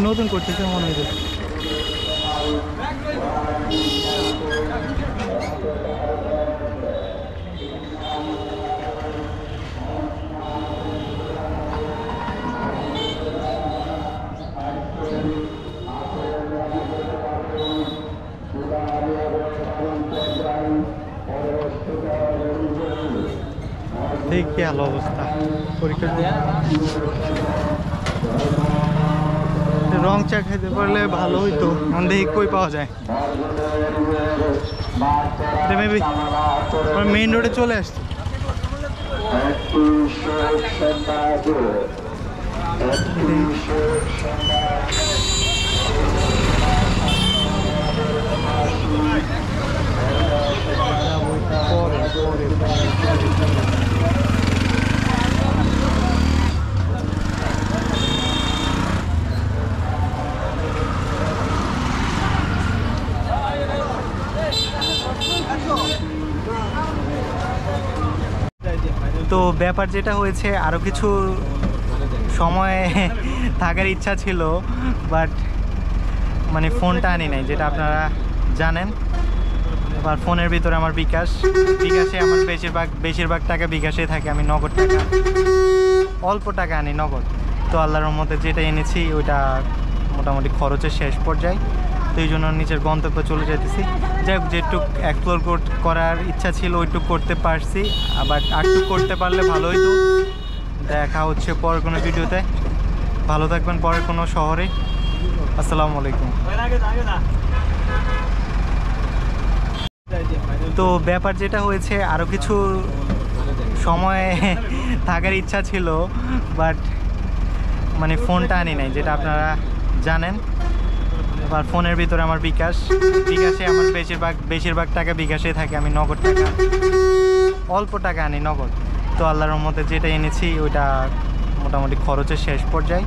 নতুন করতেছে মনে হয়েছে। দেখি আলো অবস্থা পরীক্ষা, রং চা খাইতে পারলে ভালো হইতো। এখন দেখি কই পাওয়া যায়। মেবি মেইন রোডে চলে আসছে। তো ব্যাপার যেটা হয়েছে, আরও কিছু সময় থাকার ইচ্ছা ছিল, বাট মানে ফোনটা আনি নাই, যেটা আপনারা জানেন। এবার ফোনের ভিতরে আমার বিকাশে আমার বেশিরভাগ টাকা বিকাশে থাকে, আমি নগদ টাকা অল্প টাকা আনি নগদ। তো আল্লাহর রহমতে যেটা এনেছি ওইটা মোটামুটি খরচের শেষ পর্যায়ে, তো এই জন্য নিচের গন্তব্যে চলে যেতেছি। যাই হোক, যেটুক এক্সপ্লোর করার ইচ্ছা ছিল ওইটুক করতে পারছি, আবার আরটুক করতে পারলে ভালো হইতো। দেখা হচ্ছে পরের কোনো ভিডিওতে। ভালো থাকবেন পরের কোনো শহরে। আসসালামু আলাইকুম। তো ব্যাপার যেটা হয়েছে, আরও কিছু সময় থাকার ইচ্ছা ছিল, বাট মানে ফোনটা আনি নাই, যেটা আপনারা জানেন। এবার ফোনের ভিতরে আমার বিকাশে আমার বেশিরভাগ টাকা বিকাশে থাকে, আমি নগদ টাকা অল্প টাকা আনি নগদ। তো আল্লাহর রহমতে যেটা এনেছি ওইটা মোটামুটি খরচের শেষ পর্যায়ে,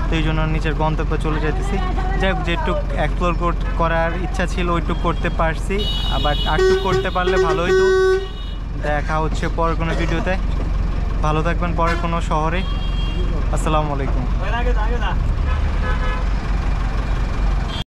তো এই জন্য নিচের গন্তব্যে চলে যেতেছি। যাই হোক, যেটুক এক্সপ্লোর করার ইচ্ছা ছিল ওইটুক করতে পারছি, আবার আরটুক করতে পারলে ভালো হইতো। দেখা হচ্ছে পরের কোনো ভিডিওতে। ভালো থাকবেন পরের কোনো শহরে। আসসালামু আলাইকুম।